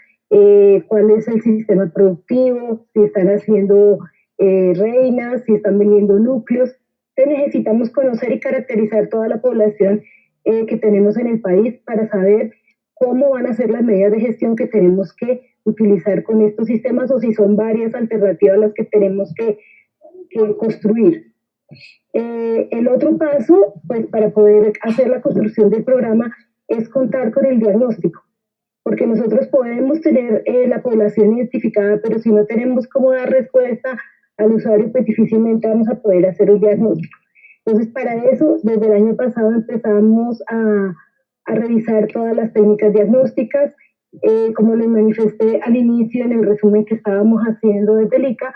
cuál es el sistema productivo, si están haciendo reinas, si están vendiendo núcleos. Entonces necesitamos conocer y caracterizar toda la población que tenemos en el país para saber cómo van a ser las medidas de gestión que tenemos que utilizar con estos sistemas o si son varias alternativas las que tenemos que construir. El otro paso, pues para poder hacer la construcción del programa, es contar con el diagnóstico, porque nosotros podemos tener la población identificada, pero si no tenemos cómo dar respuesta al usuario, pues difícilmente vamos a poder hacer el diagnóstico. Entonces, para eso, desde el año pasado empezamos a revisar todas las técnicas diagnósticas. Como les manifesté al inicio en el resumen que estábamos haciendo desde el ICA,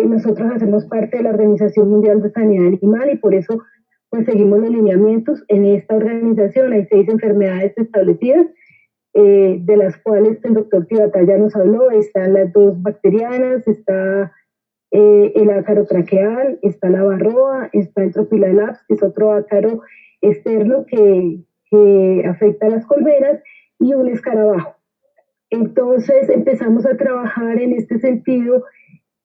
nosotros hacemos parte de la Organización Mundial de Sanidad Animal y por eso pues seguimos los lineamientos. En esta organización hay 6 enfermedades establecidas, de las cuales el doctor Tibata ya nos habló. Están las 2 bacterianas, está el ácaro traqueal, está la varroa, está el tropilalaps, que es otro ácaro externo que afecta a las colmenas, y un escarabajo. Entonces empezamos a trabajar en este sentido,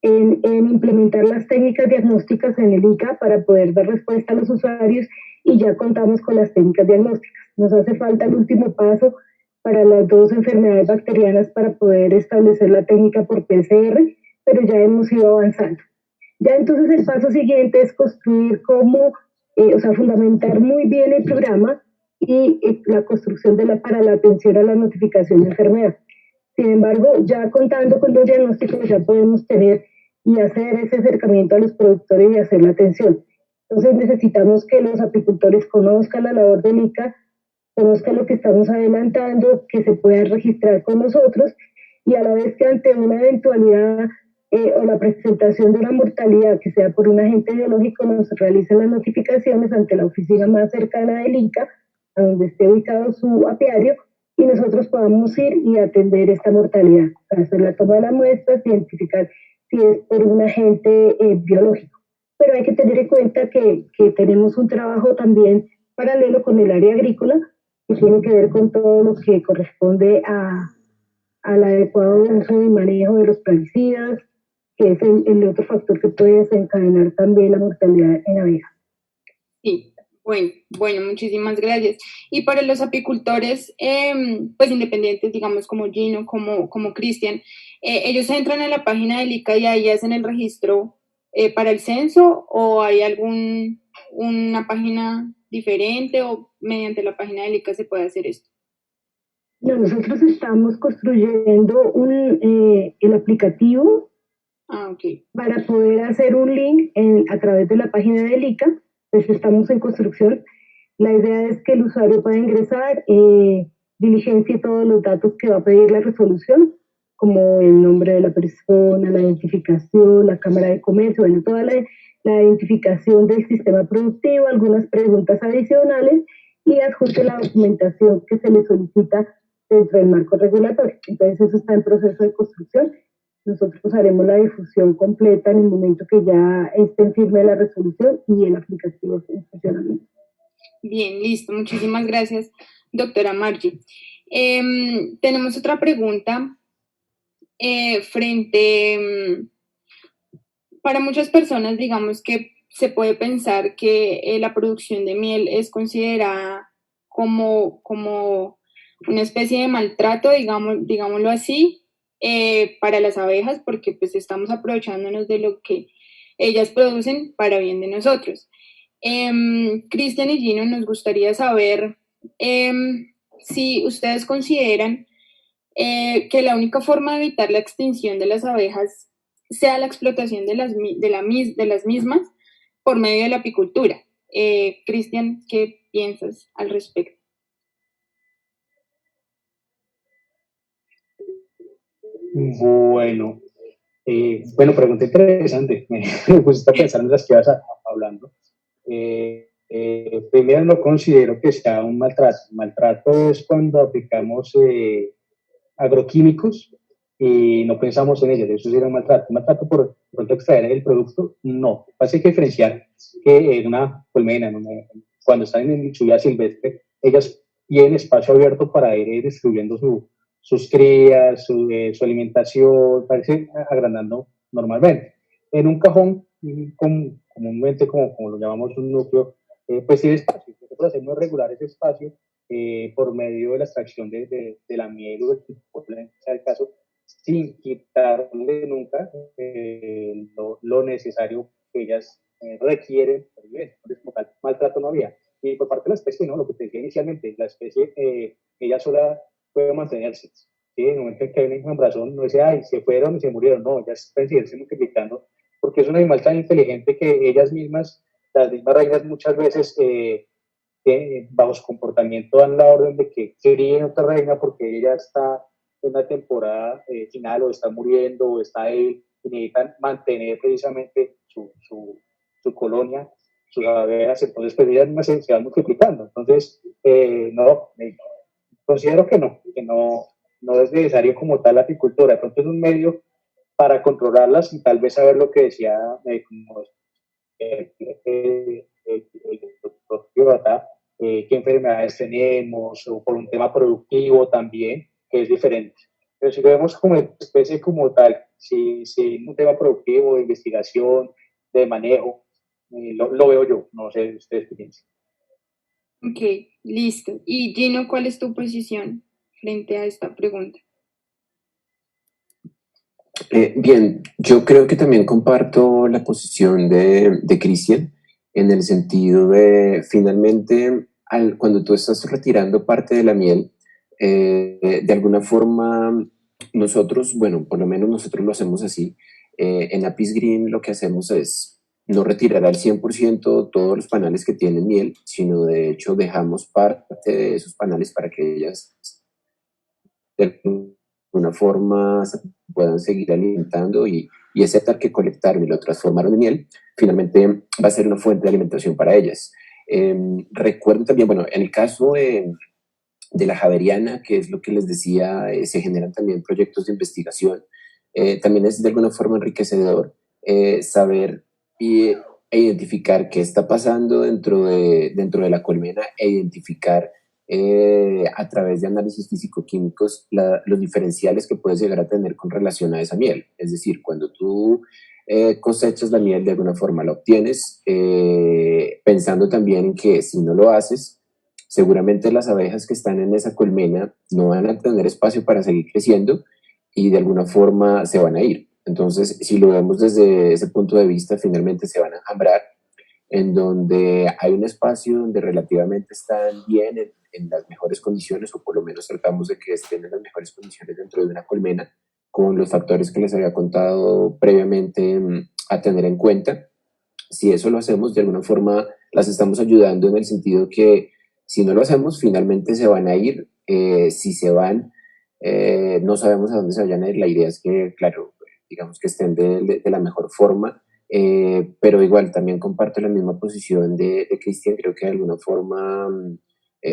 en implementar las técnicas diagnósticas en el ICA para poder dar respuesta a los usuarios, y ya contamos con las técnicas diagnósticas. Nos hace falta el último paso para las 2 enfermedades bacterianas para poder establecer la técnica por PCR, pero ya hemos ido avanzando. Ya entonces el paso siguiente es construir cómo, fundamentar muy bien el programa y la construcción para la atención a la notificación de enfermedad. Sin embargo, ya contando con los diagnósticos ya podemos tener y hacer ese acercamiento a los productores y hacer la atención. Entonces necesitamos que los apicultores conozcan la labor del ICA, conozcan lo que estamos adelantando, que se puedan registrar con nosotros, y a la vez que ante una eventualidad o la presentación de una mortalidad que sea por un agente biológico, nos realicen las notificaciones ante la oficina más cercana del ICA, a donde esté ubicado su apiario, y nosotros podamos ir y atender esta mortalidad, hacer la toma de las muestras, identificar si es por un agente biológico. Pero hay que tener en cuenta que tenemos un trabajo también paralelo con el área agrícola, que tiene que ver con todo lo que corresponde al adecuado uso y manejo de los plaguicidas, que es el otro factor que puede desencadenar también la mortalidad en abejas. Sí, bueno, muchísimas gracias. Y para los apicultores, pues independientes, digamos como Gino, como Cristian, ¿ellos entran a la página del ICA y ahí hacen el registro para el censo, o hay una página diferente, o mediante la página del ICA se puede hacer esto? No, nosotros estamos construyendo el aplicativo para poder hacer un link a través de la página del ICA. Pues estamos en construcción. La idea es que el usuario pueda ingresar, diligencie todos los datos que va a pedir la resolución, como el nombre de la persona, la identificación, la cámara de comercio, bueno, toda la identificación del sistema productivo, algunas preguntas adicionales, y adjunte la documentación que se le solicita dentro del marco regulatorio. Entonces eso está en proceso de construcción. Nosotros haremos la difusión completa en el momento que ya esté en firme la resolución y el aplicativo esté en funcionamiento. Bien, listo. Muchísimas gracias, doctora Margie. Tenemos otra pregunta para muchas personas, digamos que se puede pensar que la producción de miel es considerada como una especie de maltrato, digámoslo así, para las abejas, porque pues estamos aprovechándonos de lo que ellas producen para bien de nosotros. Cristian y Gino, nos gustaría saber si ustedes consideran que la única forma de evitar la extinción de las abejas sea la explotación de las mismas por medio de la apicultura. Cristian, ¿qué piensas al respecto? Bueno, pregunta interesante. Me pusiste a pensar en las que ibas hablando. Primero, no considero que sea un maltrato. Maltrato es cuando aplicamos agroquímicos y no pensamos en ellas. Eso sería un maltrato. ¿Un maltrato por pronto extraer el producto? No. Hay que diferenciar que en una colmena, cuando están en su vida silvestre, ellas tienen espacio abierto para ir distribuyendo sus crías, su alimentación, para irse agrandando normalmente. En un cajón, comúnmente como lo llamamos un núcleo, pues tiene espacio. Nosotros hacemos regular ese espacio por medio de la extracción de la miel o del polen, sea el caso, sin quitarle nunca lo necesario que ellas requieren. Entonces, como tal, maltrato no había. Y por parte de la especie, ¿no? Lo que te decía inicialmente, la especie, ella sola puede mantenerse. ¿Sí? En el momento en que hay una enjambrazón, no dice, ay, se fueron y se murieron. No, ellas pueden seguirse multiplicando, porque es un animal tan inteligente que ellas mismas, las mismas reinas, muchas veces bajo su comportamiento dan la orden de que críen otra reina porque ella está en la temporada final o está muriendo o está él y necesitan mantener precisamente su colonia, sus abejas, entonces pues ellas mismas se van multiplicando. Entonces, no, considero que no es necesario como tal la apicultura, de pronto es un medio para controlarlas y tal vez saber lo que decía como, el doctor Giorata, qué enfermedades tenemos, o por un tema productivo también, que es diferente. Pero si lo vemos como especie como tal, si un tema productivo, de investigación, de manejo, lo veo yo, no sé ustedes qué piensan. Ok, listo. Y Gino, ¿cuál es tu posición frente a esta pregunta? Bien, yo creo que también comparto la posición de Cristian en el sentido de, finalmente, cuando tú estás retirando parte de la miel, de alguna forma nosotros, bueno, por lo menos nosotros lo hacemos así, en Apis Green lo que hacemos es no retirar al 100% todos los panales que tienen miel, sino de hecho dejamos parte de esos panales para que ellas de alguna forma se puedan seguir alimentando y ese atar que colectaron y lo transformaron en miel, finalmente va a ser una fuente de alimentación para ellas. Recuerdo también, bueno, en el caso de la javeriana, que es lo que les decía, se generan también proyectos de investigación. También es de alguna forma enriquecedor saber e identificar qué está pasando dentro de la colmena e identificar a través de análisis físico-químicos los diferenciales que puedes llegar a tener con relación a esa miel. Es decir, cuando tú cosechas la miel, de alguna forma la obtienes, pensando también en que si no lo haces, seguramente las abejas que están en esa colmena no van a tener espacio para seguir creciendo y de alguna forma se van a ir. Entonces, si lo vemos desde ese punto de vista, finalmente se van a enjambrar en donde hay un espacio donde relativamente están bien en las mejores condiciones, o por lo menos tratamos de que estén en las mejores condiciones dentro de una colmena, con los factores que les había contado previamente a tener en cuenta. Si eso lo hacemos, de alguna forma las estamos ayudando en el sentido que si no lo hacemos, finalmente se van a ir. Si se van, no sabemos a dónde se vayan a ir. La idea es que, claro, digamos que estén de la mejor forma, pero igual también comparto la misma posición de Cristian. Creo que de alguna forma,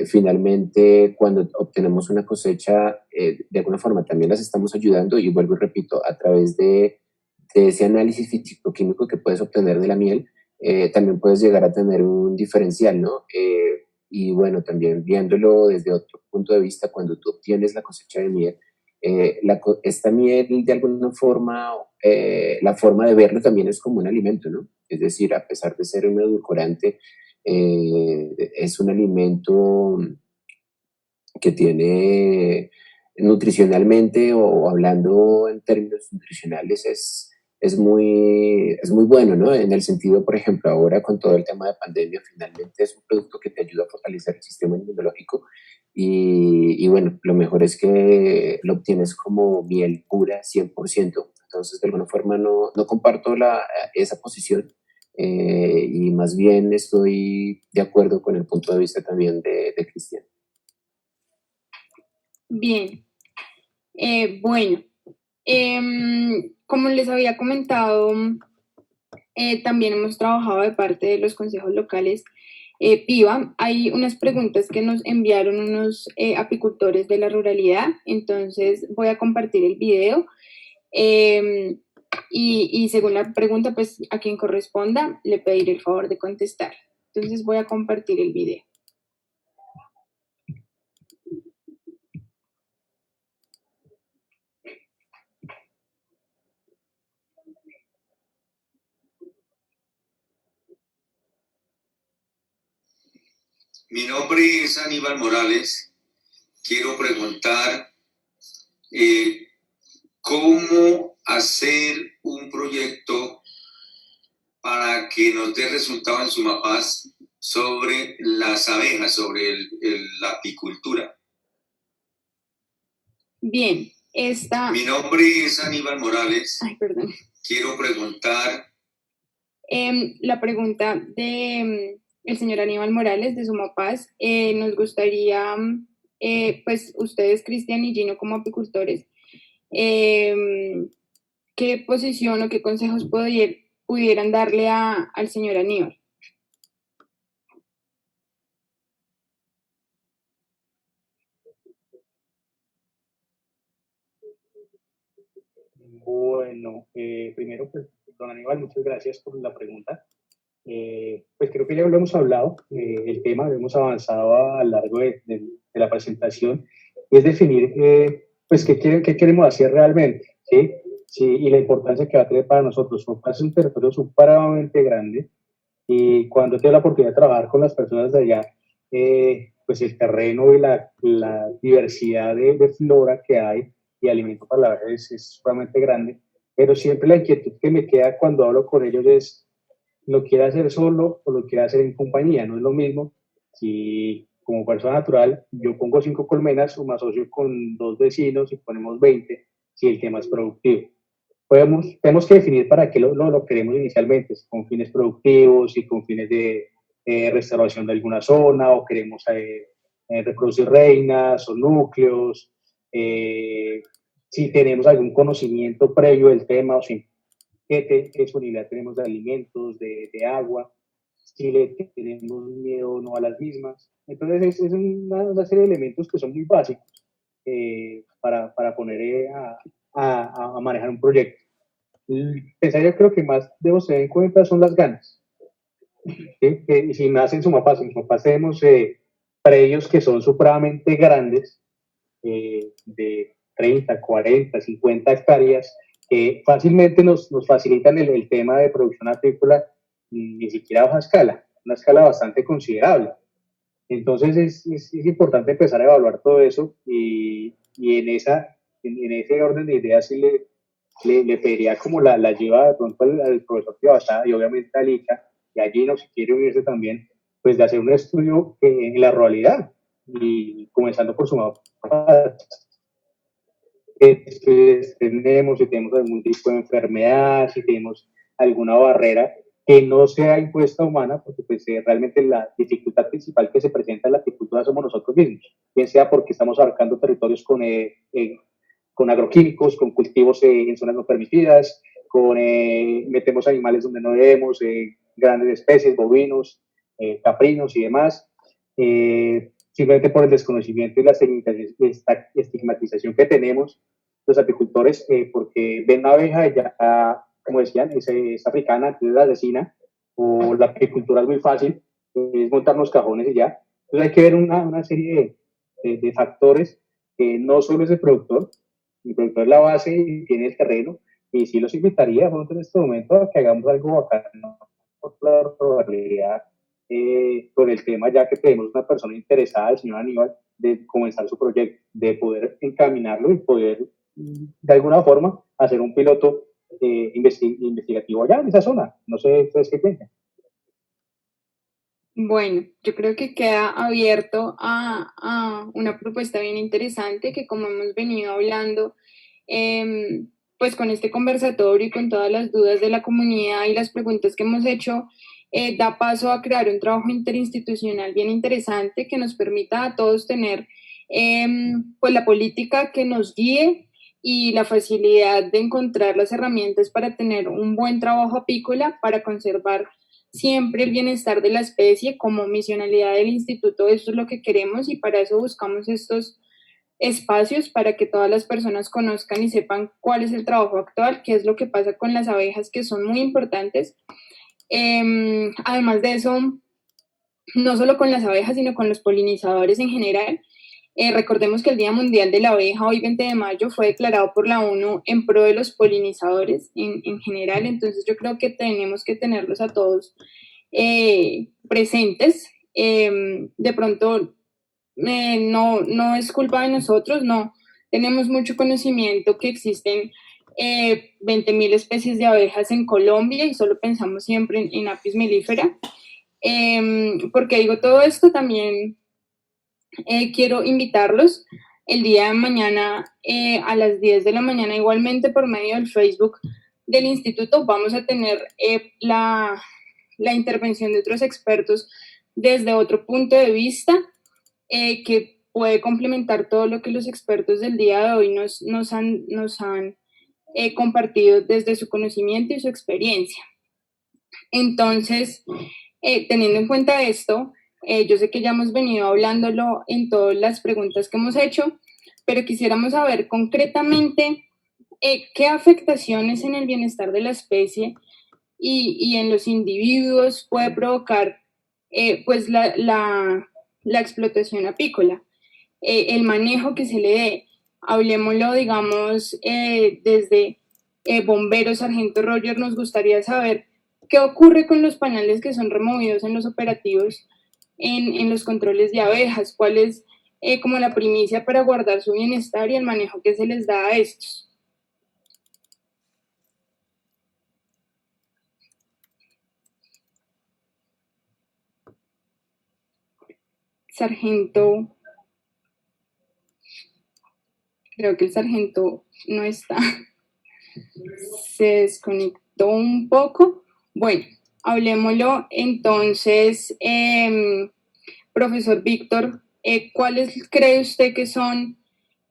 finalmente, cuando obtenemos una cosecha, de alguna forma también las estamos ayudando, y vuelvo y repito, a través de ese análisis físico-químico que puedes obtener de la miel, también puedes llegar a tener un diferencial, ¿no? Y bueno, también viéndolo desde otro punto de vista, cuando tú obtienes la cosecha de miel, esta miel de alguna forma, la forma de verlo también es como un alimento, ¿no? Es decir, a pesar de ser un edulcorante, es un alimento que tiene nutricionalmente, o hablando en términos nutricionales, es muy bueno, ¿no? En el sentido, por ejemplo, ahora con todo el tema de pandemia, finalmente es un producto que te ayuda a fortalecer el sistema inmunológico, y bueno, lo mejor es que lo obtienes como miel pura 100%. Entonces, de alguna forma no comparto esa posición, y más bien estoy de acuerdo con el punto de vista también de Cristian. Bien, bueno, como les había comentado, también hemos trabajado de parte de los consejos locales PIVA, hay unas preguntas que nos enviaron unos apicultores de la ruralidad, entonces voy a compartir el video y según la pregunta, pues a quien corresponda, le pediré el favor de contestar. Entonces voy a compartir el video. Mi nombre es Aníbal Morales. Quiero preguntar cómo hacer un proyecto para que nos dé resultado en Sumapaz sobre las abejas, sobre la apicultura. Bien, Mi nombre es Aníbal Morales. Ay, perdón. Quiero preguntar... la pregunta de el señor Aníbal Morales de Sumapaz, nos gustaría, pues ustedes, Cristian y Gino, como apicultores, ¿qué posición o qué consejos pudieran darle al señor Aníbal? Bueno, primero, pues, don Aníbal, muchas gracias por la pregunta. Pues creo que ya lo hemos hablado, el tema, lo hemos avanzado a lo largo de la presentación, y es definir pues qué queremos hacer realmente, ¿sí? Sí, y la importancia que va a tener para nosotros. Sumapaz es un territorio supremamente grande, y cuando tengo la oportunidad de trabajar con las personas de allá, pues el terreno y la diversidad de flora que hay y alimento para la abeja es sumamente grande, pero siempre la inquietud que me queda cuando hablo con ellos es, ¿lo quiere hacer solo o lo quiere hacer en compañía? No es lo mismo si como persona natural yo pongo 5 colmenas o me asocio con 2 vecinos y ponemos 20, si el tema es productivo. Tenemos que definir para qué lo queremos inicialmente, si con fines productivos, si con fines de restauración de alguna zona, o queremos reproducir reinas o núcleos, si tenemos algún conocimiento previo del tema o si qué disponibilidad tenemos de alimentos, de agua, si le tenemos miedo o no a las mismas. Entonces es una serie de elementos que son muy básicos para poner a manejar un proyecto. Pensaría, creo que más debemos tener en cuenta son las ganas. ¿Sí? Y si más en Sumapaz tenemos predios que son supremamente grandes, de 30, 40, 50 hectáreas, que fácilmente nos facilitan el tema de producción apícola, ni siquiera a baja escala, una escala bastante considerable. Entonces es importante empezar a evaluar todo eso y en ese orden de ideas sí le pediría como la lleva de pronto al profesor Piavasada y obviamente a Lica y a Gino, si quiere unirse también, pues de hacer un estudio en la ruralidad y comenzando por Sumapaz. Si tenemos algún tipo de enfermedad, si tenemos alguna barrera que no sea impuesta humana, porque pues, realmente la dificultad principal que se presenta en la apicultura somos nosotros mismos, bien sea porque estamos abarcando territorios con agroquímicos, con cultivos en zonas no permitidas, metemos animales donde no debemos, grandes especies, bovinos, caprinos y demás, simplemente por el desconocimiento y la estigmatización que tenemos los apicultores, porque ven una abeja y ya, como decían, es africana, entonces la asesina, o la apicultura es muy fácil, es montar los cajones y ya. Entonces hay que ver una serie de factores que no solo es el productor es la base y tiene el terreno, y sí los invitaría pronto en este momento a que hagamos algo bacano por la probabilidad con el tema, ya que tenemos una persona interesada, el señor Aníbal, de comenzar su proyecto, de poder encaminarlo y poder de alguna forma hacer un piloto investigativo allá en esa zona. No sé ustedes qué piensan. Bueno, yo creo que queda abierto a una propuesta bien interesante que, como hemos venido hablando, pues con este conversatorio y con todas las dudas de la comunidad y las preguntas que hemos hecho, da paso a crear un trabajo interinstitucional bien interesante que nos permita a todos tener pues la política que nos guíe y la facilidad de encontrar las herramientas para tener un buen trabajo apícola, para conservar siempre el bienestar de la especie como misionalidad del instituto. Eso es lo que queremos y para eso buscamos estos espacios para que todas las personas conozcan y sepan cuál es el trabajo actual, qué es lo que pasa con las abejas, que son muy importantes. Además de eso, no solo con las abejas, sino con los polinizadores en general. Recordemos que el Día Mundial de la Abeja, hoy 20 de mayo, fue declarado por la ONU en pro de los polinizadores en general, entonces yo creo que tenemos que tenerlos a todos presentes. De pronto, no es culpa de nosotros, no. Tenemos mucho conocimiento que existen 20.000 especies de abejas en Colombia y solo pensamos siempre en Apis mellifera. ¿Por qué digo todo esto? También quiero invitarlos el día de mañana a las 10 de la mañana, igualmente por medio del Facebook del instituto, vamos a tener la intervención de otros expertos desde otro punto de vista que puede complementar todo lo que los expertos del día de hoy nos han compartido desde su conocimiento y su experiencia. Entonces, teniendo en cuenta esto, yo sé que ya hemos venido hablándolo en todas las preguntas que hemos hecho, pero quisiéramos saber concretamente qué afectaciones en el bienestar de la especie y en los individuos puede provocar pues la explotación apícola, el manejo que se le dé. Hablemoslo, digamos, desde bomberos, sargento Roger, nos gustaría saber qué ocurre con los panales que son removidos en los operativos en los controles de abejas, cuál es como la primicia para guardar su bienestar y el manejo que se les da a estos. Sargento, creo que el sargento no está, se desconectó un poco. Bueno, hablemoslo entonces, profesor Víctor, ¿cuáles cree usted que son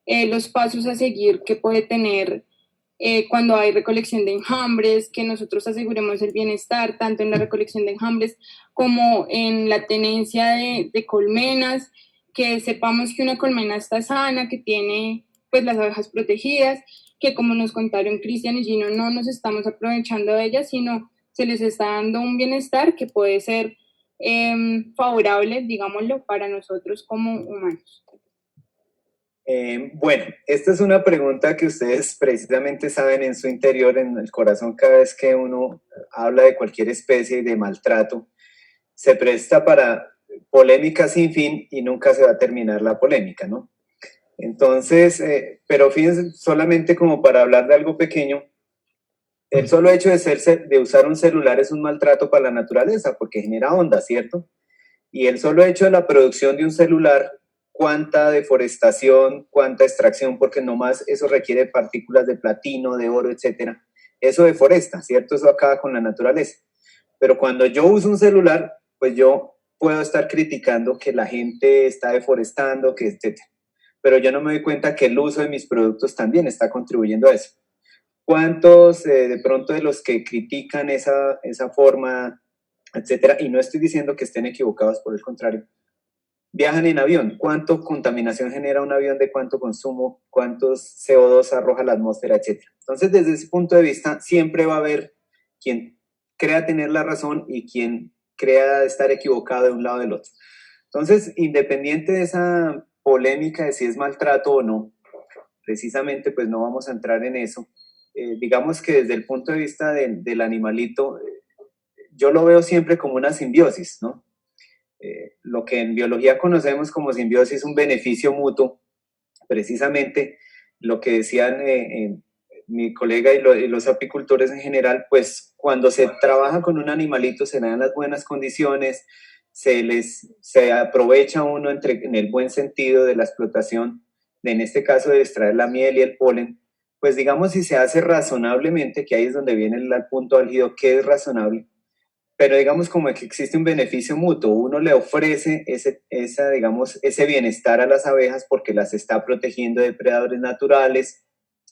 los pasos a seguir que puede tener cuando hay recolección de enjambres, que nosotros aseguremos el bienestar tanto en la recolección de enjambres como en la tenencia de colmenas, que sepamos que una colmena está sana, que tiene pues las abejas protegidas, que como nos contaron Cristian y Gino, no nos estamos aprovechando de ellas, sino se les está dando un bienestar que puede ser favorable, digámoslo, para nosotros como humanos. Bueno, esta es una pregunta que ustedes precisamente saben en su interior, en el corazón, cada vez que uno habla de cualquier especie de maltrato, se presta para polémica sin fin y nunca se va a terminar la polémica, ¿no? Entonces, pero fíjense, solamente como para hablar de algo pequeño, el solo hecho de usar un celular es un maltrato para la naturaleza porque genera ondas, ¿cierto? Y el solo hecho de la producción de un celular, cuánta deforestación, cuánta extracción, porque nomás eso requiere partículas de platino, de oro, etcétera. Eso deforesta, ¿cierto? Eso acaba con la naturaleza. Pero cuando yo uso un celular, pues yo puedo estar criticando que la gente está deforestando, que etcétera. Pero yo no me doy cuenta que el uso de mis productos también está contribuyendo a eso. ¿Cuántos de pronto de los que critican esa forma, etcétera, y no estoy diciendo que estén equivocados, por el contrario, viajan en avión? ¿Cuánto contaminación genera un avión, de cuánto consumo, cuántos CO2 arroja la atmósfera, etcétera? Entonces, desde ese punto de vista, siempre va a haber quien crea tener la razón y quien crea estar equivocado de un lado o del otro. Entonces, independiente de esa polémica de si es maltrato o no, precisamente pues no vamos a entrar en eso. Digamos que desde el punto de vista del animalito, yo lo veo siempre como una simbiosis, ¿no? Lo que en biología conocemos como simbiosis, un beneficio mutuo, precisamente lo que decían mi colega y los apicultores en general, pues cuando se trabaja con un animalito se le dan las buenas condiciones, se aprovecha uno en el buen sentido de la explotación, en este caso de extraer la miel y el polen, pues digamos si se hace razonablemente, que ahí es donde viene el punto álgido, ¿qué es razonable? Pero digamos como que existe un beneficio mutuo, uno le ofrece ese bienestar a las abejas porque las está protegiendo de depredadores naturales,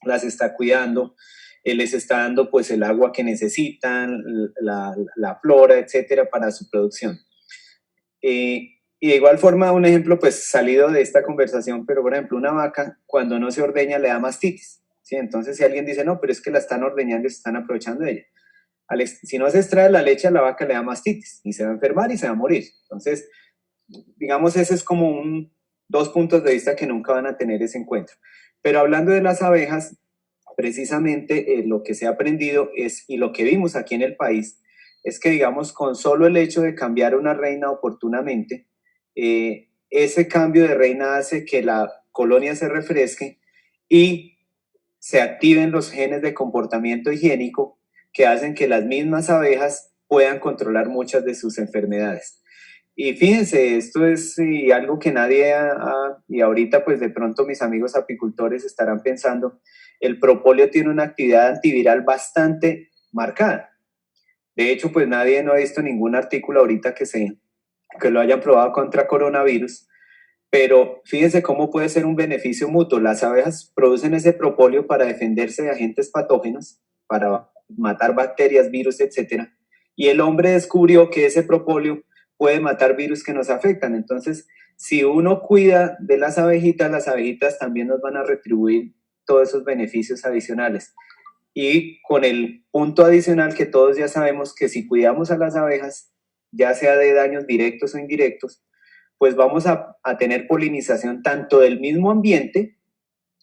las está cuidando, les está dando pues el agua que necesitan, la flora, etcétera, para su producción. Y de igual forma, un ejemplo pues salido de esta conversación, pero por ejemplo una vaca cuando no se ordeña le da mastitis, ¿sí? Entonces si alguien dice, no, pero es que la están ordeñando y se están aprovechando de ella. Si no se extrae la leche a la vaca le da mastitis y se va a enfermar y se va a morir. Entonces, digamos, ese es como dos puntos de vista que nunca van a tener ese encuentro. Pero hablando de las abejas, precisamente lo que se ha aprendido y lo que vimos aquí en el país, es que, digamos, con solo el hecho de cambiar una reina oportunamente, ese cambio de reina hace que la colonia se refresque y se activen los genes de comportamiento higiénico que hacen que las mismas abejas puedan controlar muchas de sus enfermedades. Y fíjense, esto es algo que nadie y ahorita pues de pronto mis amigos apicultores estarán pensando, el propóleo tiene una actividad antiviral bastante marcada. De hecho, pues no ha visto ningún artículo ahorita que lo hayan probado contra coronavirus, pero fíjense cómo puede ser un beneficio mutuo. Las abejas producen ese propóleo para defenderse de agentes patógenos, para matar bacterias, virus, etc. Y el hombre descubrió que ese propóleo puede matar virus que nos afectan. Entonces, si uno cuida de las abejitas también nos van a retribuir todos esos beneficios adicionales. Y con el punto adicional que todos ya sabemos que si cuidamos a las abejas, ya sea de daños directos o indirectos, pues vamos a tener polinización tanto del mismo ambiente,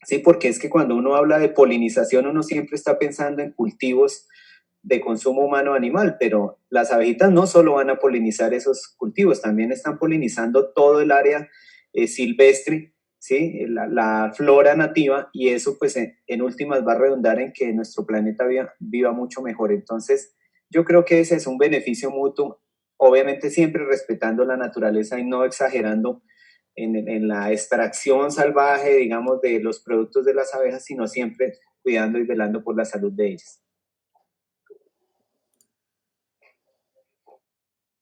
¿sí? Porque es que cuando uno habla de polinización, uno siempre está pensando en cultivos de consumo humano animal, pero las abejitas no solo van a polinizar esos cultivos, también están polinizando todo el área silvestre, ¿sí? La flora nativa, y eso pues en últimas va a redundar en que nuestro planeta viva mucho mejor. Entonces yo creo que ese es un beneficio mutuo, obviamente siempre respetando la naturaleza y no exagerando en la extracción salvaje, digamos, de los productos de las abejas, sino siempre cuidando y velando por la salud de ellas.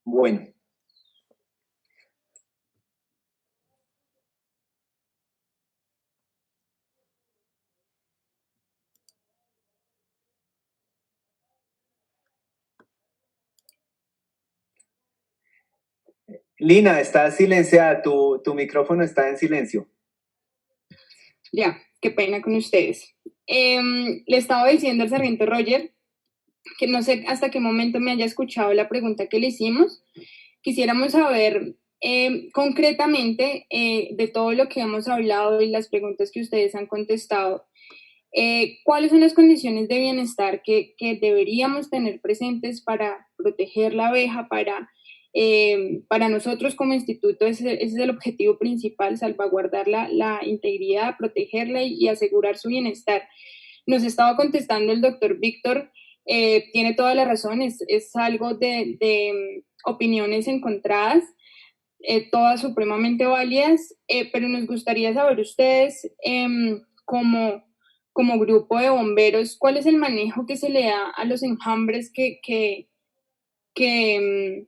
Bueno. Lina, está silenciada, tu micrófono está en silencio. Ya, qué pena con ustedes. Le estaba diciendo al sargento Roger que no sé hasta qué momento me haya escuchado la pregunta que le hicimos. Quisiéramos saber concretamente de todo lo que hemos hablado y las preguntas que ustedes han contestado, ¿cuáles son las condiciones de bienestar que deberíamos tener presentes para proteger la abeja, para nosotros como instituto? Ese es el objetivo principal, salvaguardar la integridad, protegerla y asegurar su bienestar. Nos estaba contestando el doctor Víctor, tiene toda la razón, es algo de opiniones encontradas, todas supremamente válidas, pero nos gustaría saber ustedes como grupo de bomberos, ¿cuál es el manejo que se le da a los enjambres que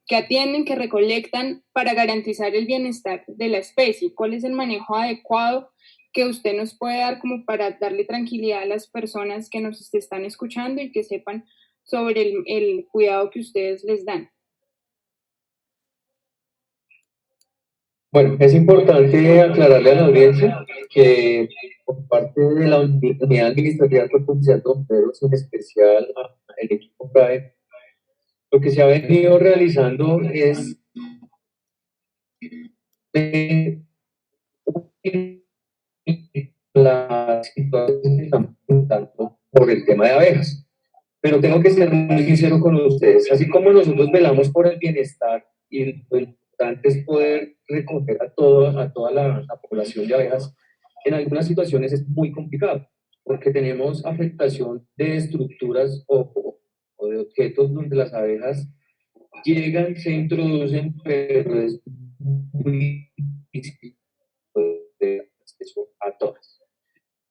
atienden, que recolectan para garantizar el bienestar de la especie? ¿Cuál es el manejo adecuado que usted nos puede dar como para darle tranquilidad a las personas que nos están escuchando y que sepan sobre el cuidado que ustedes les dan? Bueno, es importante aclararle a la audiencia que por parte de la Unidad Administrativa Policial de Bomberos, en especial el equipo PRAE, lo que se ha venido realizando es la situación que estamos enfrentando por el tema de abejas. Pero tengo que ser muy sincero con ustedes, así como nosotros velamos por el bienestar y lo importante es poder recoger a toda la población de abejas, en algunas situaciones es muy complicado, porque tenemos afectación de estructuras o de objetos donde las abejas llegan, se introducen, pero es muy difícil poder acceso a todas.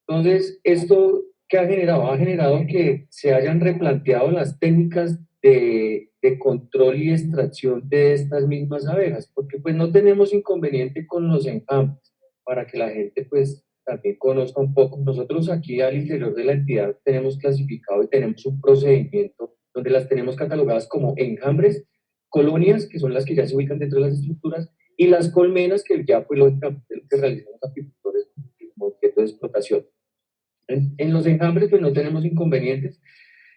Entonces, esto ¿qué ha generado? Ha generado que se hayan replanteado las técnicas de control y extracción de estas mismas abejas, porque pues no tenemos inconveniente con los enjambres, para que la gente pues también conozca un poco. Nosotros aquí al interior de la entidad tenemos clasificado y tenemos un procedimiento donde las tenemos catalogadas como enjambres, colonias, que son las que ya se ubican dentro de las estructuras, y las colmenas, que ya pues lógicamente lo que realizan los apicultores como objeto de explotación. En los enjambres pues no tenemos inconvenientes,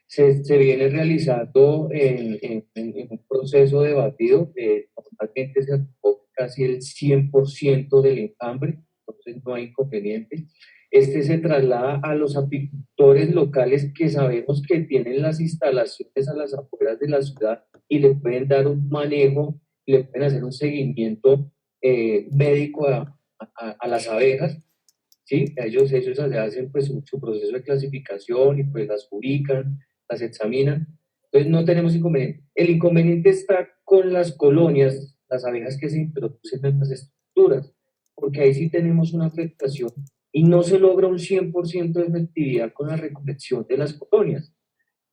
se viene realizando en un proceso de batido, normalmente se aplicó casi el 100% del enjambre, entonces no hay inconveniente. Este se traslada a los apicultores locales que sabemos que tienen las instalaciones a las afueras de la ciudad y le pueden dar un manejo, le pueden hacer un seguimiento médico a las abejas. ¿Sí? Ellos hacen pues su proceso de clasificación y pues las ubican, las examinan. Entonces no tenemos inconveniente. El inconveniente está con las colonias, las abejas que se introducen en las estructuras, porque ahí sí tenemos una afectación y no se logra un 100% de efectividad con la recolección de las colonias.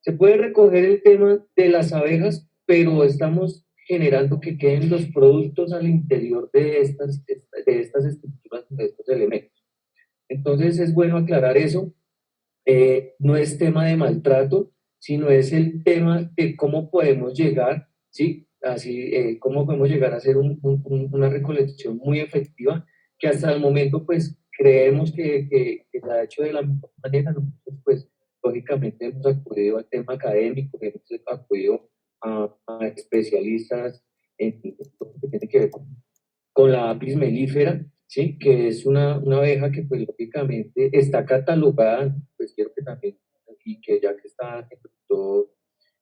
Se puede recoger el tema de las abejas, pero estamos generando que queden los productos al interior de estas estructuras, de estos elementos. Entonces es bueno aclarar eso. No es tema de maltrato, sino es el tema de cómo podemos llegar, ¿sí? Así, cómo podemos llegar a hacer una recolección muy efectiva, que hasta el momento pues creemos que se ha hecho de la mejor manera. Nosotros pues lógicamente hemos acudido al tema académico, hemos acudido a especialistas en todo lo que tiene que ver con la apis mellifera, ¿sí? Que es una abeja que pues lógicamente está catalogada, pues quiero que también, y que ya que está el doctor,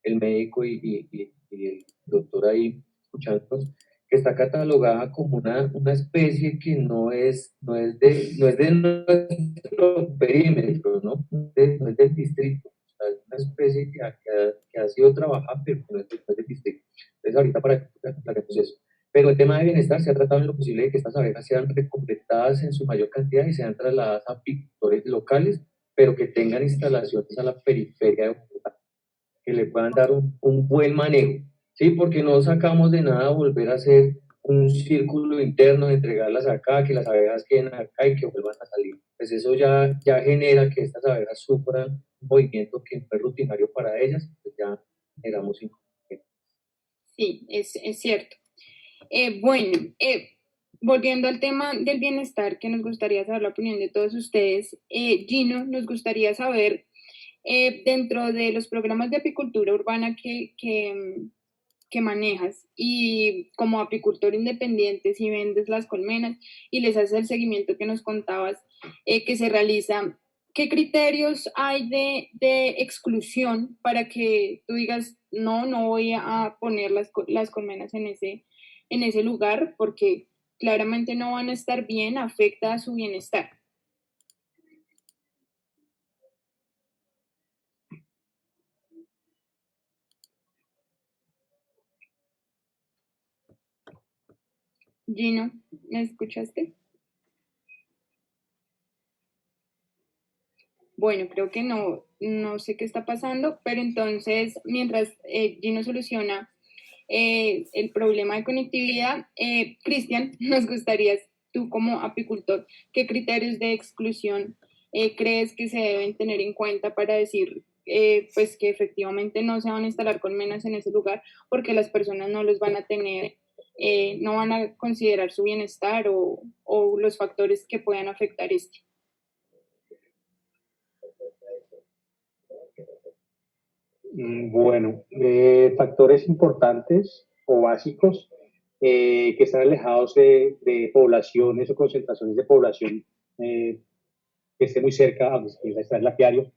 el médico y el doctor ahí escuchándonos, que está catalogada como una especie que no es de nuestro perímetro, ¿no? No es del distrito. O sea, es una especie que ha sido trabajada, pero no es del distrito. Entonces ahorita para que aclaremos eso. Pero el tema de bienestar se ha tratado en lo posible de que estas abejas sean recompletadas en su mayor cantidad y sean trasladadas a apicultores locales, pero que tengan instalaciones a la periferia de Bogotá, que le puedan dar un buen manejo, ¿sí? Porque no sacamos de nada volver a hacer un círculo interno de entregarlas acá, que las abejas queden acá y que vuelvan a salir. Pues eso ya genera que estas abejas sufran un movimiento que no es rutinario para ellas, pues ya generamos inconvenientes. Sí, es cierto. Bueno, volviendo al tema del bienestar, que nos gustaría saber la opinión de todos ustedes, Gino, nos gustaría saber, dentro de los programas de apicultura urbana que manejas y como apicultor independiente, si vendes las colmenas y les haces el seguimiento que nos contabas que se realiza, ¿qué criterios hay de exclusión para que tú digas, no voy a poner las colmenas en ese lugar porque claramente no van a estar bien, afecta a su bienestar? Gino, ¿me escuchaste? Bueno, creo que no sé qué está pasando, pero entonces, mientras Gino soluciona el problema de conectividad, Cristian, nos gustaría, tú como apicultor, ¿qué criterios de exclusión crees que se deben tener en cuenta para decir pues que efectivamente no se van a instalar colmenas en ese lugar porque las personas no los van a tener, no van a considerar su bienestar o los factores que puedan afectar este? Bueno, factores importantes o básicos que están alejados de poblaciones o concentraciones de población que esté muy cerca, donde está el apiario,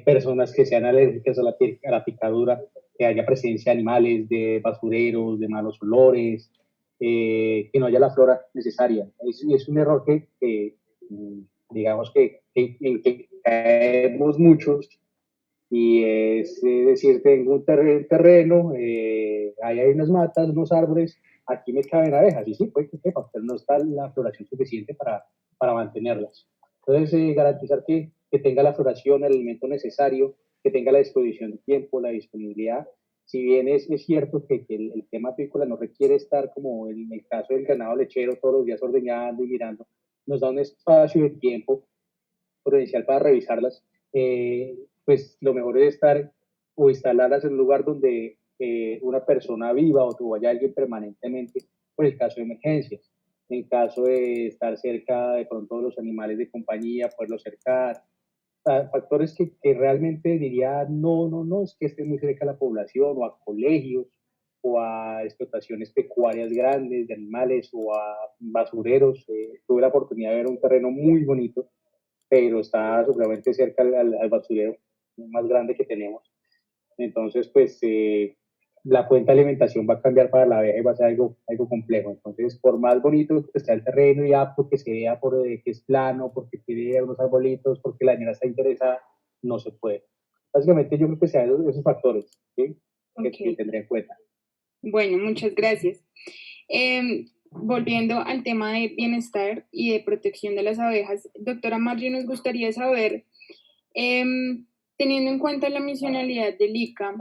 personas que sean alérgicas a la picadura, que haya presencia de animales, de basureros, de malos olores, que no haya la flora necesaria. Es un error que digamos que caemos muchos, y es decir, tengo un terreno, ahí hay unas matas, unos árboles, aquí me caben abejas, y sí, puede que quepan, pero no está la floración suficiente para mantenerlas. Entonces, garantizar que tenga la floración, el alimento necesario, que tenga la disposición de tiempo, la disponibilidad. Si bien es cierto que el tema apícola no requiere estar como en el caso del ganado lechero todos los días ordeñando y mirando, nos da un espacio de tiempo prudencial para revisarlas, pues lo mejor es estar o instalarlas en un lugar donde una persona viva o haya alguien permanentemente por el caso de emergencias. En caso de estar cerca de pronto de los animales de compañía, poderlos cercar. Factores que realmente diría, no, es que esté muy cerca a la población o a colegios o a explotaciones pecuarias grandes de animales o a basureros. Tuve la oportunidad de ver un terreno muy bonito, pero está seguramente cerca al basurero más grande que tenemos. Entonces, pues la fuente de alimentación va a cambiar para la abeja y va a ser algo complejo. Entonces, por más bonito que sea el terreno y apto que se vea por que es plano, porque tiene unos arbolitos, porque la señora está interesada, no se puede. Básicamente, yo creo que sean esos factores, ¿sí? Que tendré en cuenta. Bueno, muchas gracias. Volviendo al tema de bienestar y de protección de las abejas, doctora Margie, nos gustaría saber, teniendo en cuenta la misionalidad del ICA,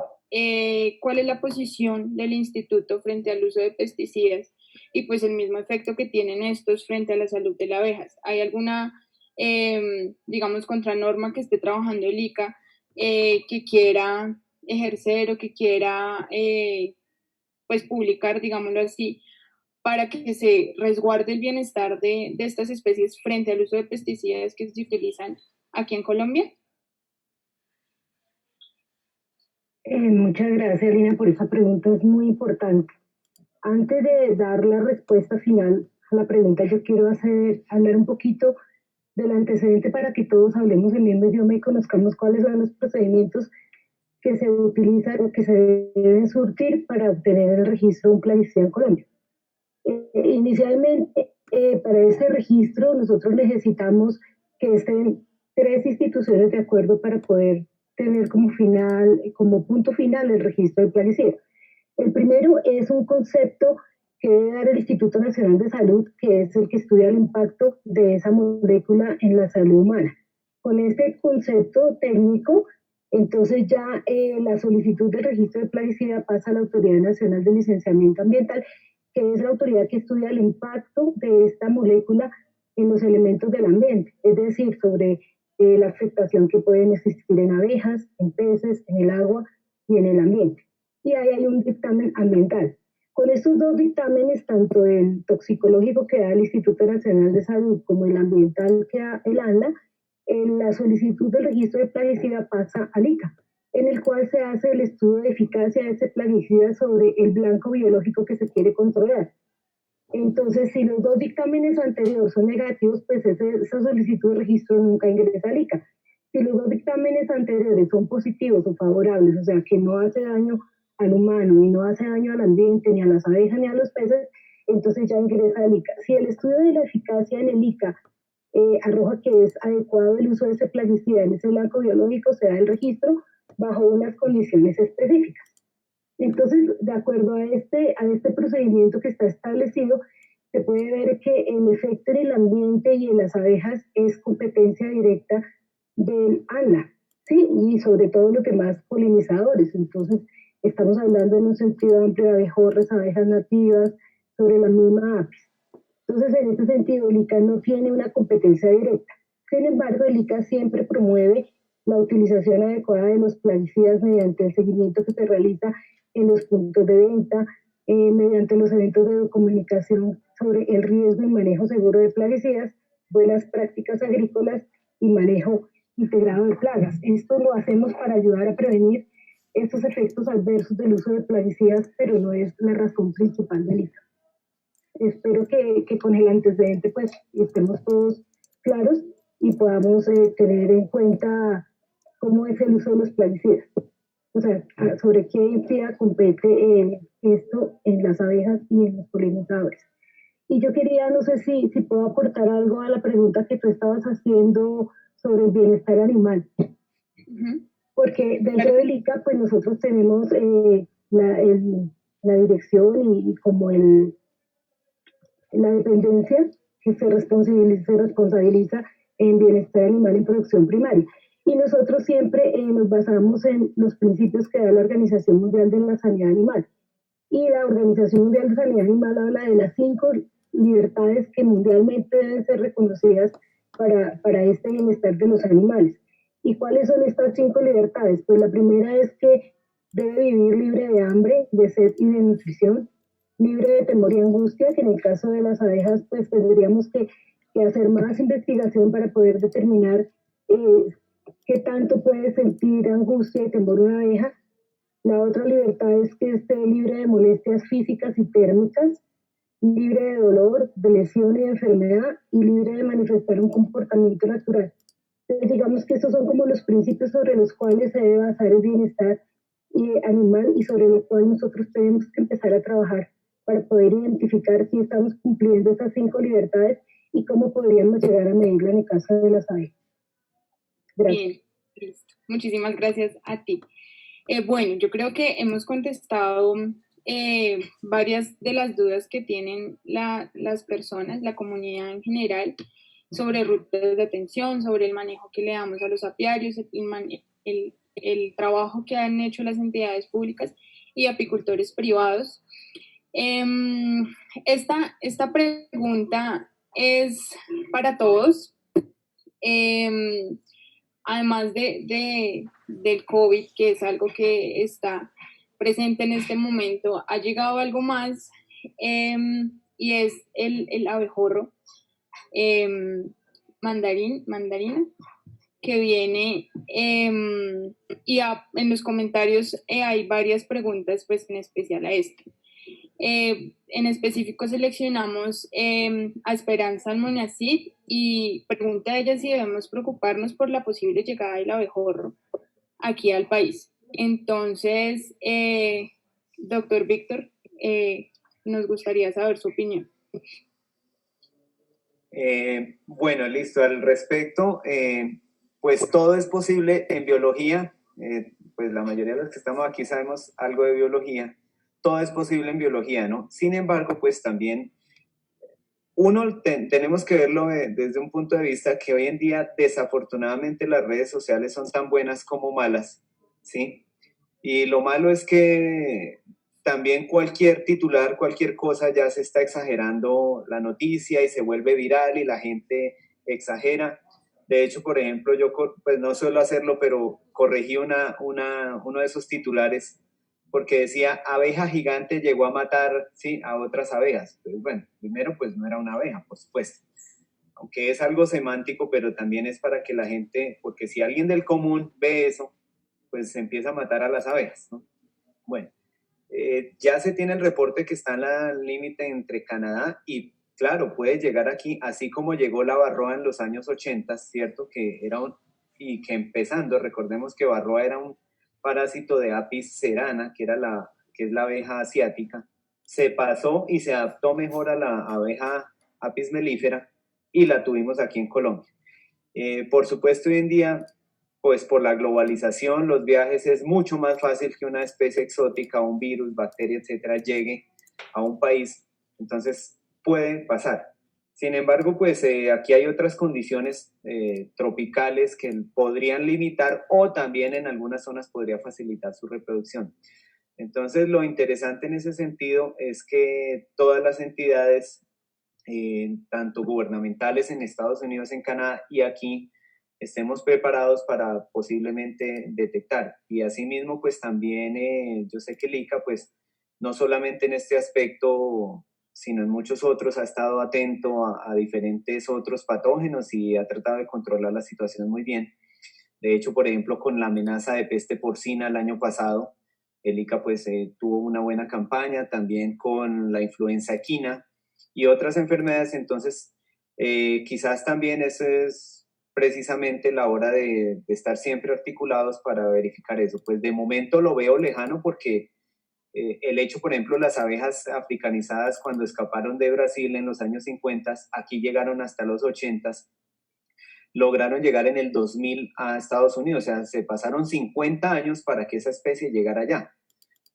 ¿cuál es la posición del instituto frente al uso de pesticidas y pues el mismo efecto que tienen estos frente a la salud de las abejas? ¿Hay alguna, digamos, contranorma que esté trabajando el ICA que quiera ejercer o que quiera pues publicar, digámoslo así, para que se resguarde el bienestar de estas especies frente al uso de pesticidas que se utilizan aquí en Colombia? Muchas gracias, Lina, por esa pregunta, es muy importante. Antes de dar la respuesta final a la pregunta, yo quiero hablar un poquito del antecedente para que todos hablemos el mismo idioma y conozcamos cuáles son los procedimientos que se utilizan o que se deben surtir para obtener el registro de un plaguicida en Colombia. Inicialmente, para ese registro, nosotros necesitamos que estén 3 instituciones de acuerdo para poder tener como punto final el registro de plaguicida. El primero es un concepto que debe dar el Instituto Nacional de Salud, que es el que estudia el impacto de esa molécula en la salud humana. Con este concepto técnico, entonces ya la solicitud de registro de plaguicida pasa a la Autoridad Nacional de Licenciamiento Ambiental, que es la autoridad que estudia el impacto de esta molécula en los elementos del ambiente, es decir, sobre la afectación que pueden existir en abejas, en peces, en el agua y en el ambiente. Y ahí hay un dictamen ambiental. Con estos 2 dictámenes, tanto el toxicológico que da el Instituto Nacional de Salud como el ambiental que da el ANLA, la solicitud del registro de plaguicida pasa al ICA, en el cual se hace el estudio de eficacia de ese plaguicida sobre el blanco biológico que se quiere controlar. Entonces, si los 2 dictámenes anteriores son negativos, pues esa solicitud de registro nunca ingresa al ICA. Si los 2 dictámenes anteriores son positivos o favorables, o sea, que no hace daño al humano y no hace daño al ambiente, ni a las abejas, ni a los peces, entonces ya ingresa al ICA. Si el estudio de la eficacia en el ICA arroja que es adecuado el uso de ese plaguicida en ese blanco biológico, se da el registro bajo unas condiciones específicas. Entonces, de acuerdo a este procedimiento que está establecido, se puede ver que el efecto en el ambiente y en las abejas es competencia directa del ANLA, ¿sí? Y sobre todo los demás polinizadores. Entonces, estamos hablando en un sentido amplio de abejorros, abejas nativas, sobre la misma apis. Entonces, en este sentido, el ICA no tiene una competencia directa. Sin embargo, el ICA siempre promueve la utilización adecuada de los plaguicidas mediante el seguimiento que se realiza en los puntos de venta, mediante los eventos de comunicación sobre el riesgo y manejo seguro de plaguicidas, buenas prácticas agrícolas y manejo integrado de plagas. Esto lo hacemos para ayudar a prevenir estos efectos adversos del uso de plaguicidas, pero no es la razón principal del ICA. Espero que con el antecedente pues estemos todos claros y podamos tener en cuenta cómo es el uso de los plaguicidas. O sea, sobre qué entidad compete esto en las abejas y en los polinizadores. Y yo quería, no sé si puedo aportar algo a la pregunta que tú estabas haciendo sobre el bienestar animal. Porque dentro del ICA, pues nosotros tenemos la dirección y como la dependencia que se responsabiliza en bienestar animal en producción primaria. Y nosotros siempre nos basamos en los principios que da la Organización Mundial de la Sanidad Animal. Y la Organización Mundial de Sanidad Animal habla de las 5 libertades que mundialmente deben ser reconocidas para este bienestar de los animales. ¿Y cuáles son estas 5 libertades? Pues la primera es que debe vivir libre de hambre, de sed y de nutrición, libre de temor y angustia, que en el caso de las abejas pues tendríamos que hacer más investigación para poder determinar qué tanto puede sentir angustia y temor una abeja. La otra libertad es que esté libre de molestias físicas y térmicas, libre de dolor, de lesión y de enfermedad, y libre de manifestar un comportamiento natural. Entonces, digamos que estos son como los principios sobre los cuales se debe basar el bienestar animal y sobre lo cual nosotros tenemos que empezar a trabajar para poder identificar si estamos cumpliendo esas 5 libertades y cómo podríamos llegar a medirla en el caso de las abejas. Gracias. Bien, listo. Muchísimas gracias a ti. Bueno, yo creo que hemos contestado varias de las dudas que tienen las personas, la comunidad en general, sobre rutas de atención, sobre el manejo que le damos a los apiarios, el trabajo que han hecho las entidades públicas y apicultores privados. Esta pregunta es para todos. Además del COVID, que es algo que está presente en este momento, ha llegado algo más y es el abejorro mandarina, que viene y en los comentarios hay varias preguntas pues en especial a esto. En específico seleccionamos a Esperanza Almonacid y pregunta a ella si debemos preocuparnos por la posible llegada del abejorro aquí al país. Entonces, doctor Víctor, nos gustaría saber su opinión. Bueno, listo. Al respecto, pues todo es posible en biología. Pues la mayoría de los que estamos aquí sabemos algo de biología. Todo es posible en biología, ¿no? Sin embargo, pues también tenemos que verlo desde un punto de vista que hoy en día desafortunadamente las redes sociales son tan buenas como malas, ¿sí? Y lo malo es que también cualquier titular, cualquier cosa ya se está exagerando la noticia y se vuelve viral y la gente exagera. De hecho, por ejemplo, yo pues no suelo hacerlo, pero corregí uno de esos titulares porque decía, abeja gigante llegó a matar, ¿sí?, a otras abejas. Pues bueno, primero pues no era una abeja, por supuesto. Aunque es algo semántico, pero también es para que la gente, porque si alguien del común ve eso, pues se empieza a matar a las abejas, ¿no? Bueno, ya se tiene el reporte que está en la límite entre Canadá y, claro, puede llegar aquí, así como llegó la varroa en los años 80, ¿cierto? Y que empezando, recordemos que varroa era un parásito de Apis cerana, que es la abeja asiática, se pasó y se adaptó mejor a la abeja Apis mellifera y la tuvimos aquí en Colombia. Por supuesto, hoy en día, pues por la globalización, los viajes es mucho más fácil que una especie exótica, un virus, bacteria, etcétera, llegue a un país. Entonces, puede pasar. Sin embargo, pues aquí hay otras condiciones tropicales que podrían limitar o también en algunas zonas podría facilitar su reproducción. Entonces, lo interesante en ese sentido es que todas las entidades, tanto gubernamentales en Estados Unidos, en Canadá y aquí, estemos preparados para posiblemente detectar. Y asimismo, pues también yo sé que el ICA, pues no solamente en este aspecto, sino en muchos otros, ha estado atento a diferentes otros patógenos y ha tratado de controlar la situación muy bien. De hecho, por ejemplo, con la amenaza de peste porcina el año pasado, el ICA pues tuvo una buena campaña, también con la influenza equina y otras enfermedades. Entonces, quizás también eso es precisamente la hora de estar siempre articulados para verificar eso. Pues de momento lo veo lejano porque el hecho, por ejemplo, las abejas africanizadas cuando escaparon de Brasil en los años 50, aquí llegaron hasta los 80, lograron llegar en el 2000 a Estados Unidos, o sea, se pasaron 50 años para que esa especie llegara allá.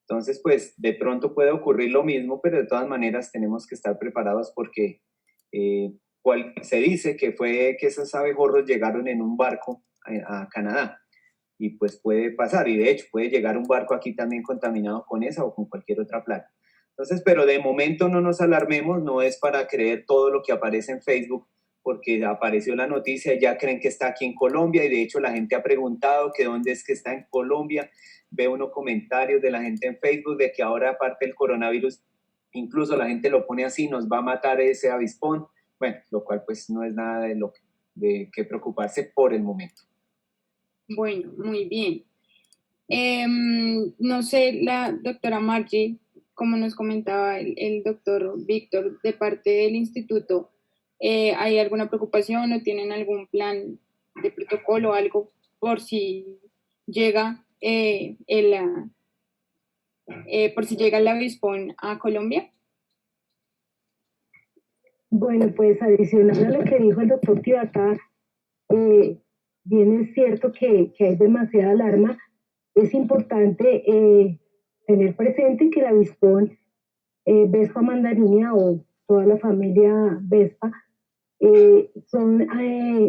Entonces, pues, de pronto puede ocurrir lo mismo, pero de todas maneras tenemos que estar preparados porque se dice que fue que esos abejorros llegaron en un barco a Canadá. Y pues puede pasar, y de hecho puede llegar un barco aquí también contaminado con esa o con cualquier otra plaga. Entonces, pero de momento no nos alarmemos, no es para creer todo lo que aparece en Facebook, porque apareció la noticia, ya creen que está aquí en Colombia, y de hecho la gente ha preguntado que dónde es que está en Colombia. Veo unos comentarios de la gente en Facebook de que ahora, aparte del coronavirus, incluso la gente lo pone así, nos va a matar ese avispón. Bueno, lo cual pues no es nada de que preocuparse por el momento. Bueno, muy bien. No sé, la doctora Margie, como nos comentaba el doctor Víctor, de parte del instituto, ¿hay alguna preocupación o tienen algún plan de protocolo o algo por si llega por si llega el avispón a Colombia? Bueno, pues adicional a lo que dijo el doctor Tibatá, bien es cierto que hay demasiada alarma. Es importante tener presente que el avispón Vespa mandarinia o toda la familia Vespa son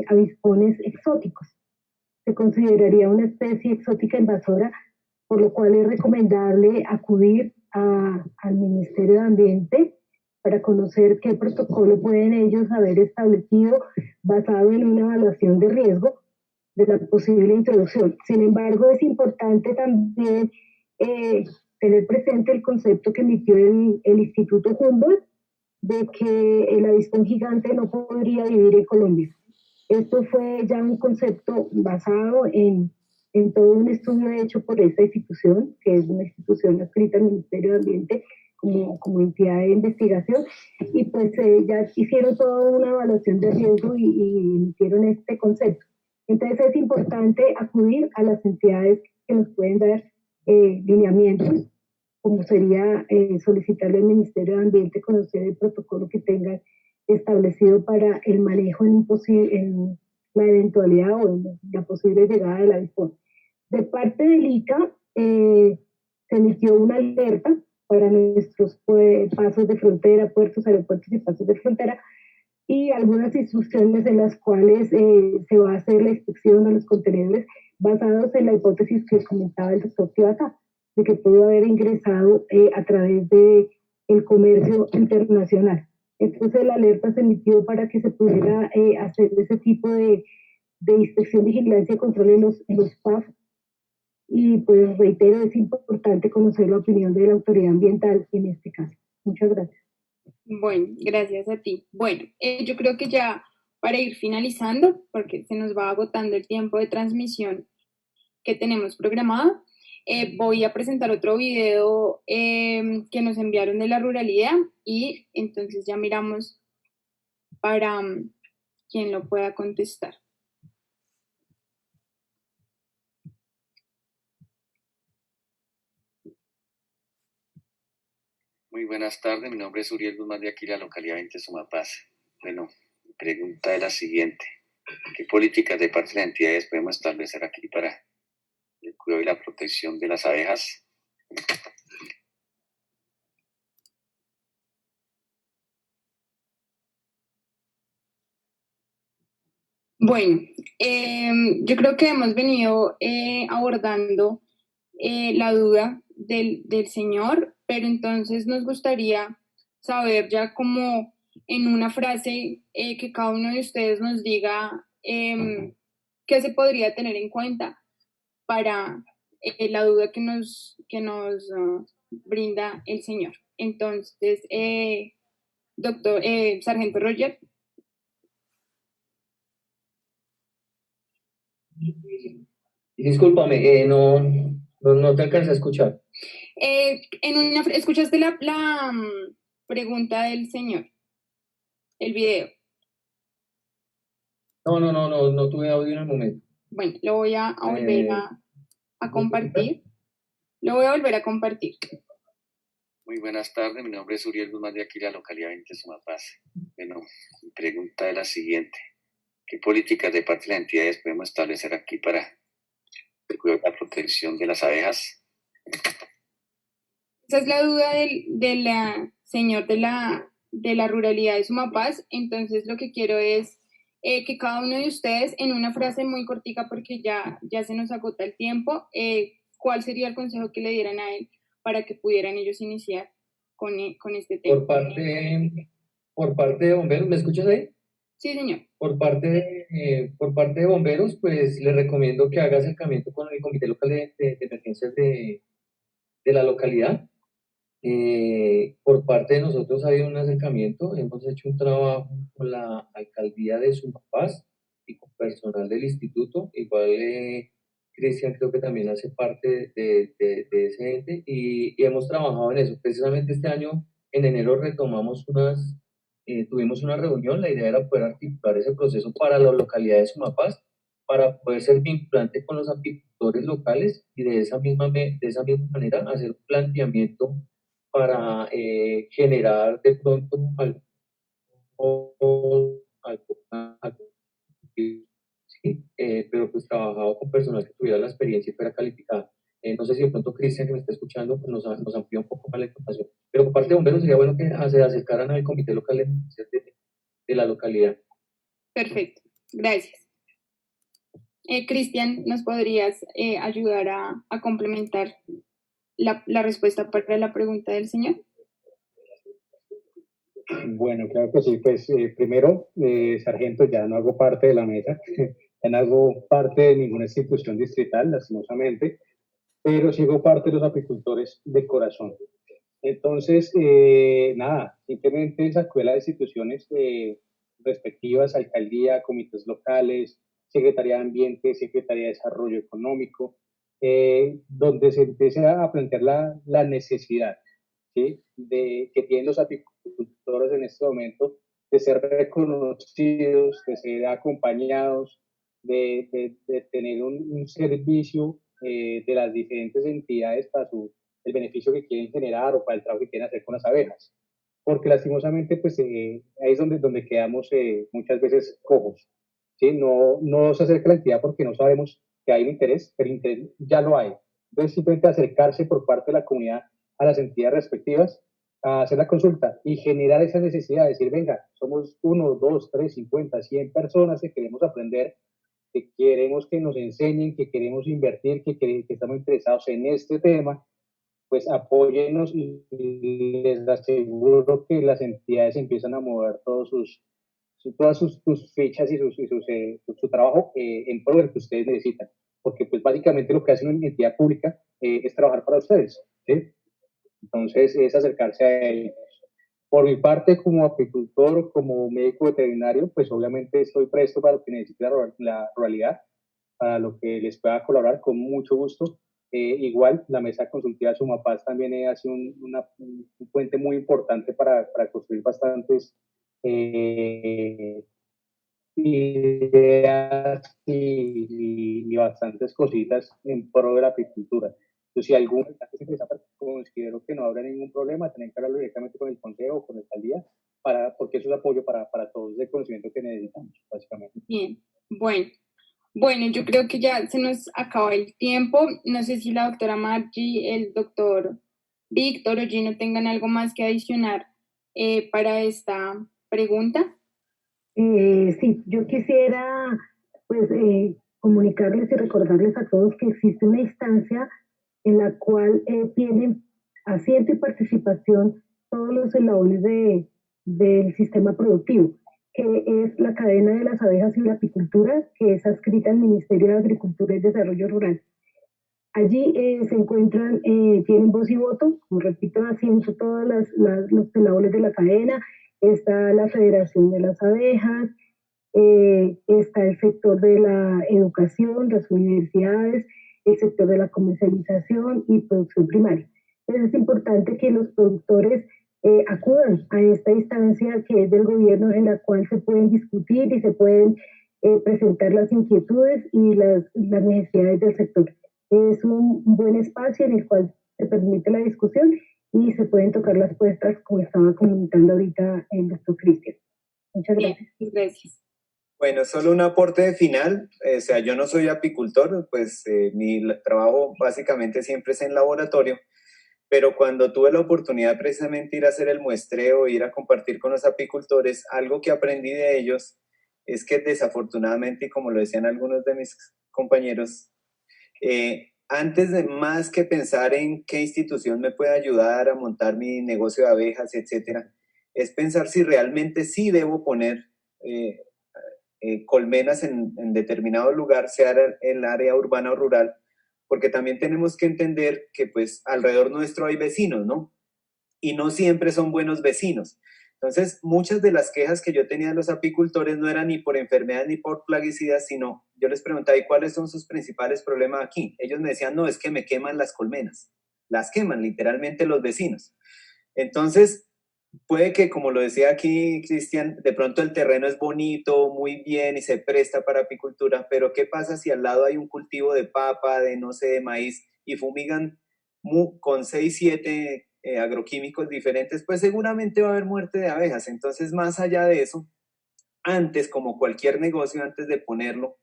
avispones exóticos. Se consideraría una especie exótica invasora, por lo cual es recomendable acudir al Ministerio de Ambiente para conocer qué protocolo pueden ellos haber establecido basado en una evaluación de riesgo de la posible introducción. Sin embargo, es importante también tener presente el concepto que emitió el Instituto Humboldt de que el avispón gigante no podría vivir en Colombia. Esto fue ya un concepto basado en todo un estudio hecho por esta institución, que es una institución adscrita al Ministerio de Ambiente como entidad de investigación, y pues ya hicieron toda una evaluación de riesgo y emitieron este concepto. Entonces es importante acudir a las entidades que nos pueden dar lineamientos, como sería solicitarle al Ministerio de Ambiente conocer el protocolo que tengan establecido para el manejo en la eventualidad o en la posible llegada del avispón. De parte del ICA, se emitió una alerta para nuestros pasos de frontera, puertos, aeropuertos y pasos de frontera, y algunas instrucciones en las cuales se va a hacer la inspección de los contenedores basados en la hipótesis que comentaba el doctor Tibatá, de que pudo haber ingresado a través del comercio internacional. Entonces la alerta se emitió para que se pudiera hacer ese tipo de inspección, vigilancia y control en los PAF. Y pues reitero, es importante conocer la opinión de la autoridad ambiental en este caso. Muchas gracias. Bueno, gracias a ti. Bueno, yo creo que ya para ir finalizando, porque se nos va agotando el tiempo de transmisión que tenemos programado, voy a presentar otro video que nos enviaron de la ruralidad y entonces ya miramos para quien lo pueda contestar. Muy buenas tardes, mi nombre es Uriel Guzmán de aquí, la localidad 20 de Sumapaz. Bueno, mi pregunta es la siguiente. ¿Qué políticas de parte de las entidades podemos establecer aquí para el cuidado y la protección de las abejas? Bueno, yo creo que hemos venido abordando la duda del señor, pero entonces nos gustaría saber ya como en una frase que cada uno de ustedes nos diga qué se podría tener en cuenta para la duda que nos brinda el señor. Entonces, doctor, sargento Roger. Discúlpame, no te alcancé a escuchar. ¿Escuchaste la pregunta del señor? El video. No tuve audio en el momento. Bueno, lo voy a volver a compartir. Lo voy a volver a compartir. Muy buenas tardes, mi nombre es Uriel Guzmán de aquí, la localidad 20 de Sumapaz. Bueno, mi pregunta es la siguiente. ¿Qué políticas de parte de las entidades podemos establecer aquí para el cuidado y la protección de las abejas? Esa es la duda del señor de la ruralidad de Sumapaz. Entonces lo que quiero es que cada uno de ustedes en una frase muy cortica, porque ya se nos agota el tiempo, ¿cuál sería el consejo que le dieran a él para que pudieran ellos iniciar con este tema? Por parte de bomberos, ¿me escuchas ahí? Sí, señor. Por parte de bomberos, pues le recomiendo que haga acercamiento con el Comité Local de Emergencias de la localidad. Por parte de nosotros ha habido un acercamiento, hemos hecho un trabajo con la alcaldía de Sumapaz y con personal del instituto, igual Cristian creo que también hace parte de ese ente y hemos trabajado en eso. Precisamente este año, en enero, tuvimos una reunión, la idea era poder articular ese proceso para la localidad de Sumapaz, para poder ser vinculante con los apicultores locales y de esa misma manera hacer un planteamiento para generar de pronto sí, pero pues trabajado con personal que tuviera la experiencia y fuera calificada. No sé si de pronto Cristian, que me está escuchando, pues nos amplía un poco más la información. Pero por parte de bomberos sería bueno que se acercaran al comité local de la localidad. Perfecto, gracias. Cristian, ¿nos podrías ayudar a complementar la respuesta para la pregunta del señor? Bueno, claro que sí. Pues primero, sargento, ya no hago parte de la mesa, ya no hago parte de ninguna institución distrital, lastimosamente, pero sigo parte de los apicultores de corazón. Entonces, nada, simplemente esa escuela de instituciones respectivas, alcaldía, comités locales, Secretaría de Ambiente, Secretaría de Desarrollo Económico, donde se empiece a plantear la necesidad, ¿sí?, que tienen los apicultores en este momento de ser reconocidos, de ser acompañados, de tener un servicio de las diferentes entidades para el beneficio que quieren generar o para el trabajo que quieren hacer con las abejas. Porque lastimosamente, pues ahí es donde quedamos muchas veces cojos, ¿sí? No se acerca la entidad porque no sabemos que hay un interés, pero interés ya lo hay. Entonces, simplemente acercarse por parte de la comunidad a las entidades respectivas, a hacer la consulta y generar esa necesidad de decir, venga, somos 1, 2, 3, 50, 100 personas que queremos aprender, que queremos que nos enseñen, que queremos invertir, que estamos interesados en este tema, pues apóyennos y les aseguro que las entidades empiezan a mover todas sus fichas y su trabajo en pro del que ustedes necesitan. Porque pues básicamente lo que hace una entidad pública es trabajar para ustedes, ¿sí? Entonces es acercarse a ellos. Por mi parte, como apicultor, como médico veterinario, pues obviamente estoy presto para lo que necesite la ruralidad, para lo que les pueda colaborar con mucho gusto. Igual, la mesa consultiva Sumapaz también hace un puente muy importante para construir bastantes ideas y bastantes cositas en pro de la apicultura. Entonces, si algún considero que no habrá ningún problema, tener que hablarlo directamente con el consejo o con la alcaldía, porque eso es apoyo para todos el conocimiento que necesitamos, básicamente. Bien, bueno, yo creo que ya se nos acaba el tiempo. No sé si la doctora Margie, el doctor Víctor o Gino tengan algo más que adicionar para esta pregunta. Sí, yo quisiera pues comunicarles y recordarles a todos que existe una instancia en la cual tienen asiento y participación todos los eslabones del sistema productivo, que es la cadena de las abejas y la apicultura, que es adscrita al Ministerio de Agricultura y Desarrollo Rural. Allí se encuentran, tienen voz y voto, como repito, asiento todos los eslabones de la cadena. Está la Federación de las Abejas, está el sector de la educación, las universidades, el sector de la comercialización y producción primaria. Entonces es importante que los productores acudan a esta instancia que es del gobierno, en la cual se pueden discutir y se pueden presentar las inquietudes y las necesidades del sector. Es un buen espacio en el cual se permite la discusión y se pueden tocar las puertas, como estaba comentando ahorita el doctor Cristian. Muchas gracias. Bien, gracias. Bueno, solo un aporte final. O sea, yo no soy apicultor, pues mi trabajo básicamente siempre es en laboratorio, pero cuando tuve la oportunidad precisamente de ir a hacer el muestreo, ir a compartir con los apicultores, algo que aprendí de ellos es que desafortunadamente, y como lo decían algunos de mis compañeros, antes de más que pensar en qué institución me puede ayudar a montar mi negocio de abejas, etcétera, es pensar si realmente sí debo poner colmenas en determinado lugar, sea el área urbana o rural, porque también tenemos que entender que pues alrededor nuestro hay vecinos, ¿no? Y no siempre son buenos vecinos. Entonces, muchas de las quejas que yo tenía de los apicultores no eran ni por enfermedades ni por plaguicidas, sino yo les preguntaba, ¿y cuáles son sus principales problemas aquí? Ellos me decían, no, es que me queman las colmenas. Las queman literalmente los vecinos. Entonces, puede que, como lo decía aquí Cristian, de pronto el terreno es bonito, muy bien y se presta para apicultura, pero ¿qué pasa si al lado hay un cultivo de papa, de no sé, de maíz y fumigan con 6, 7 agroquímicos diferentes? Pues seguramente va a haber muerte de abejas. Entonces, más allá de eso, antes, como cualquier negocio, antes de ponerlo,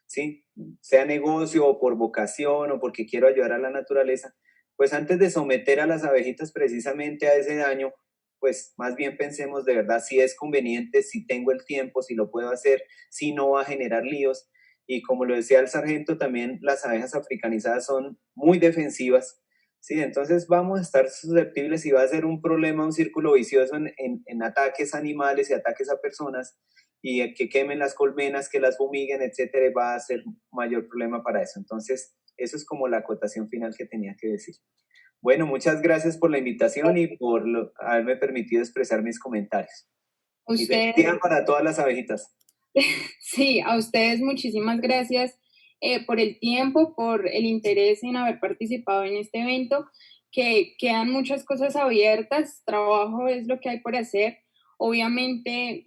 ¿sí? Sea negocio o por vocación o porque quiero ayudar a la naturaleza, pues antes de someter a las abejitas precisamente a ese daño, pues más bien pensemos de verdad si es conveniente, si tengo el tiempo, si lo puedo hacer, si no va a generar líos. Y como lo decía el sargento, también las abejas africanizadas son muy defensivas, ¿sí? Entonces vamos a estar susceptibles y va a ser un problema, un círculo vicioso en ataques a animales y ataques a personas, y que quemen las colmenas, que las fumiguen, etcétera, va a ser mayor problema para eso. Entonces, eso es como la acotación final que tenía que decir. Bueno, muchas gracias por la invitación y por haberme permitido expresar mis comentarios. Y feliz día para todas las abejitas. Sí, a ustedes muchísimas gracias por el tiempo, por el interés en haber participado en este evento, que quedan muchas cosas abiertas, trabajo es lo que hay por hacer. Obviamente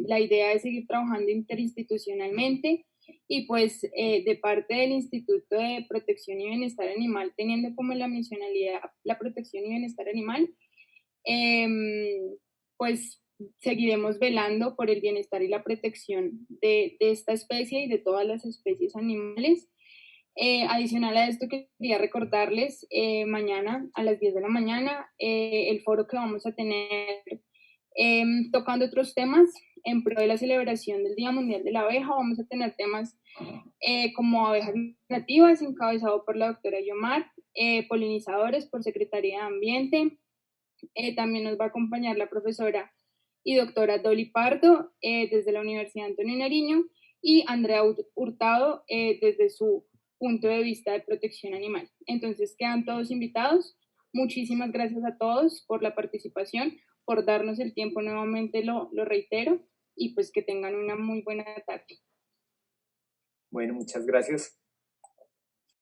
la idea es seguir trabajando interinstitucionalmente y pues de parte del Instituto de Protección y Bienestar Animal, teniendo como la misionalidad la protección y bienestar animal, pues seguiremos velando por el bienestar y la protección de esta especie y de todas las especies animales. Adicional a esto, quería recordarles mañana a las 10 de la mañana el foro que vamos a tener tocando otros temas en pro de la celebración del Día Mundial de la Abeja. Vamos a tener temas como abejas nativas, encabezado por la doctora Yomar, polinizadores por Secretaría de Ambiente. También nos va a acompañar la profesora y doctora Dolly Pardo desde la Universidad Antonio Nariño y Andrea Hurtado desde su punto de vista de protección animal. Entonces quedan todos invitados. Muchísimas gracias a todos por la participación, por darnos el tiempo nuevamente, lo reitero, y pues que tengan una muy buena tarde. Bueno, muchas gracias.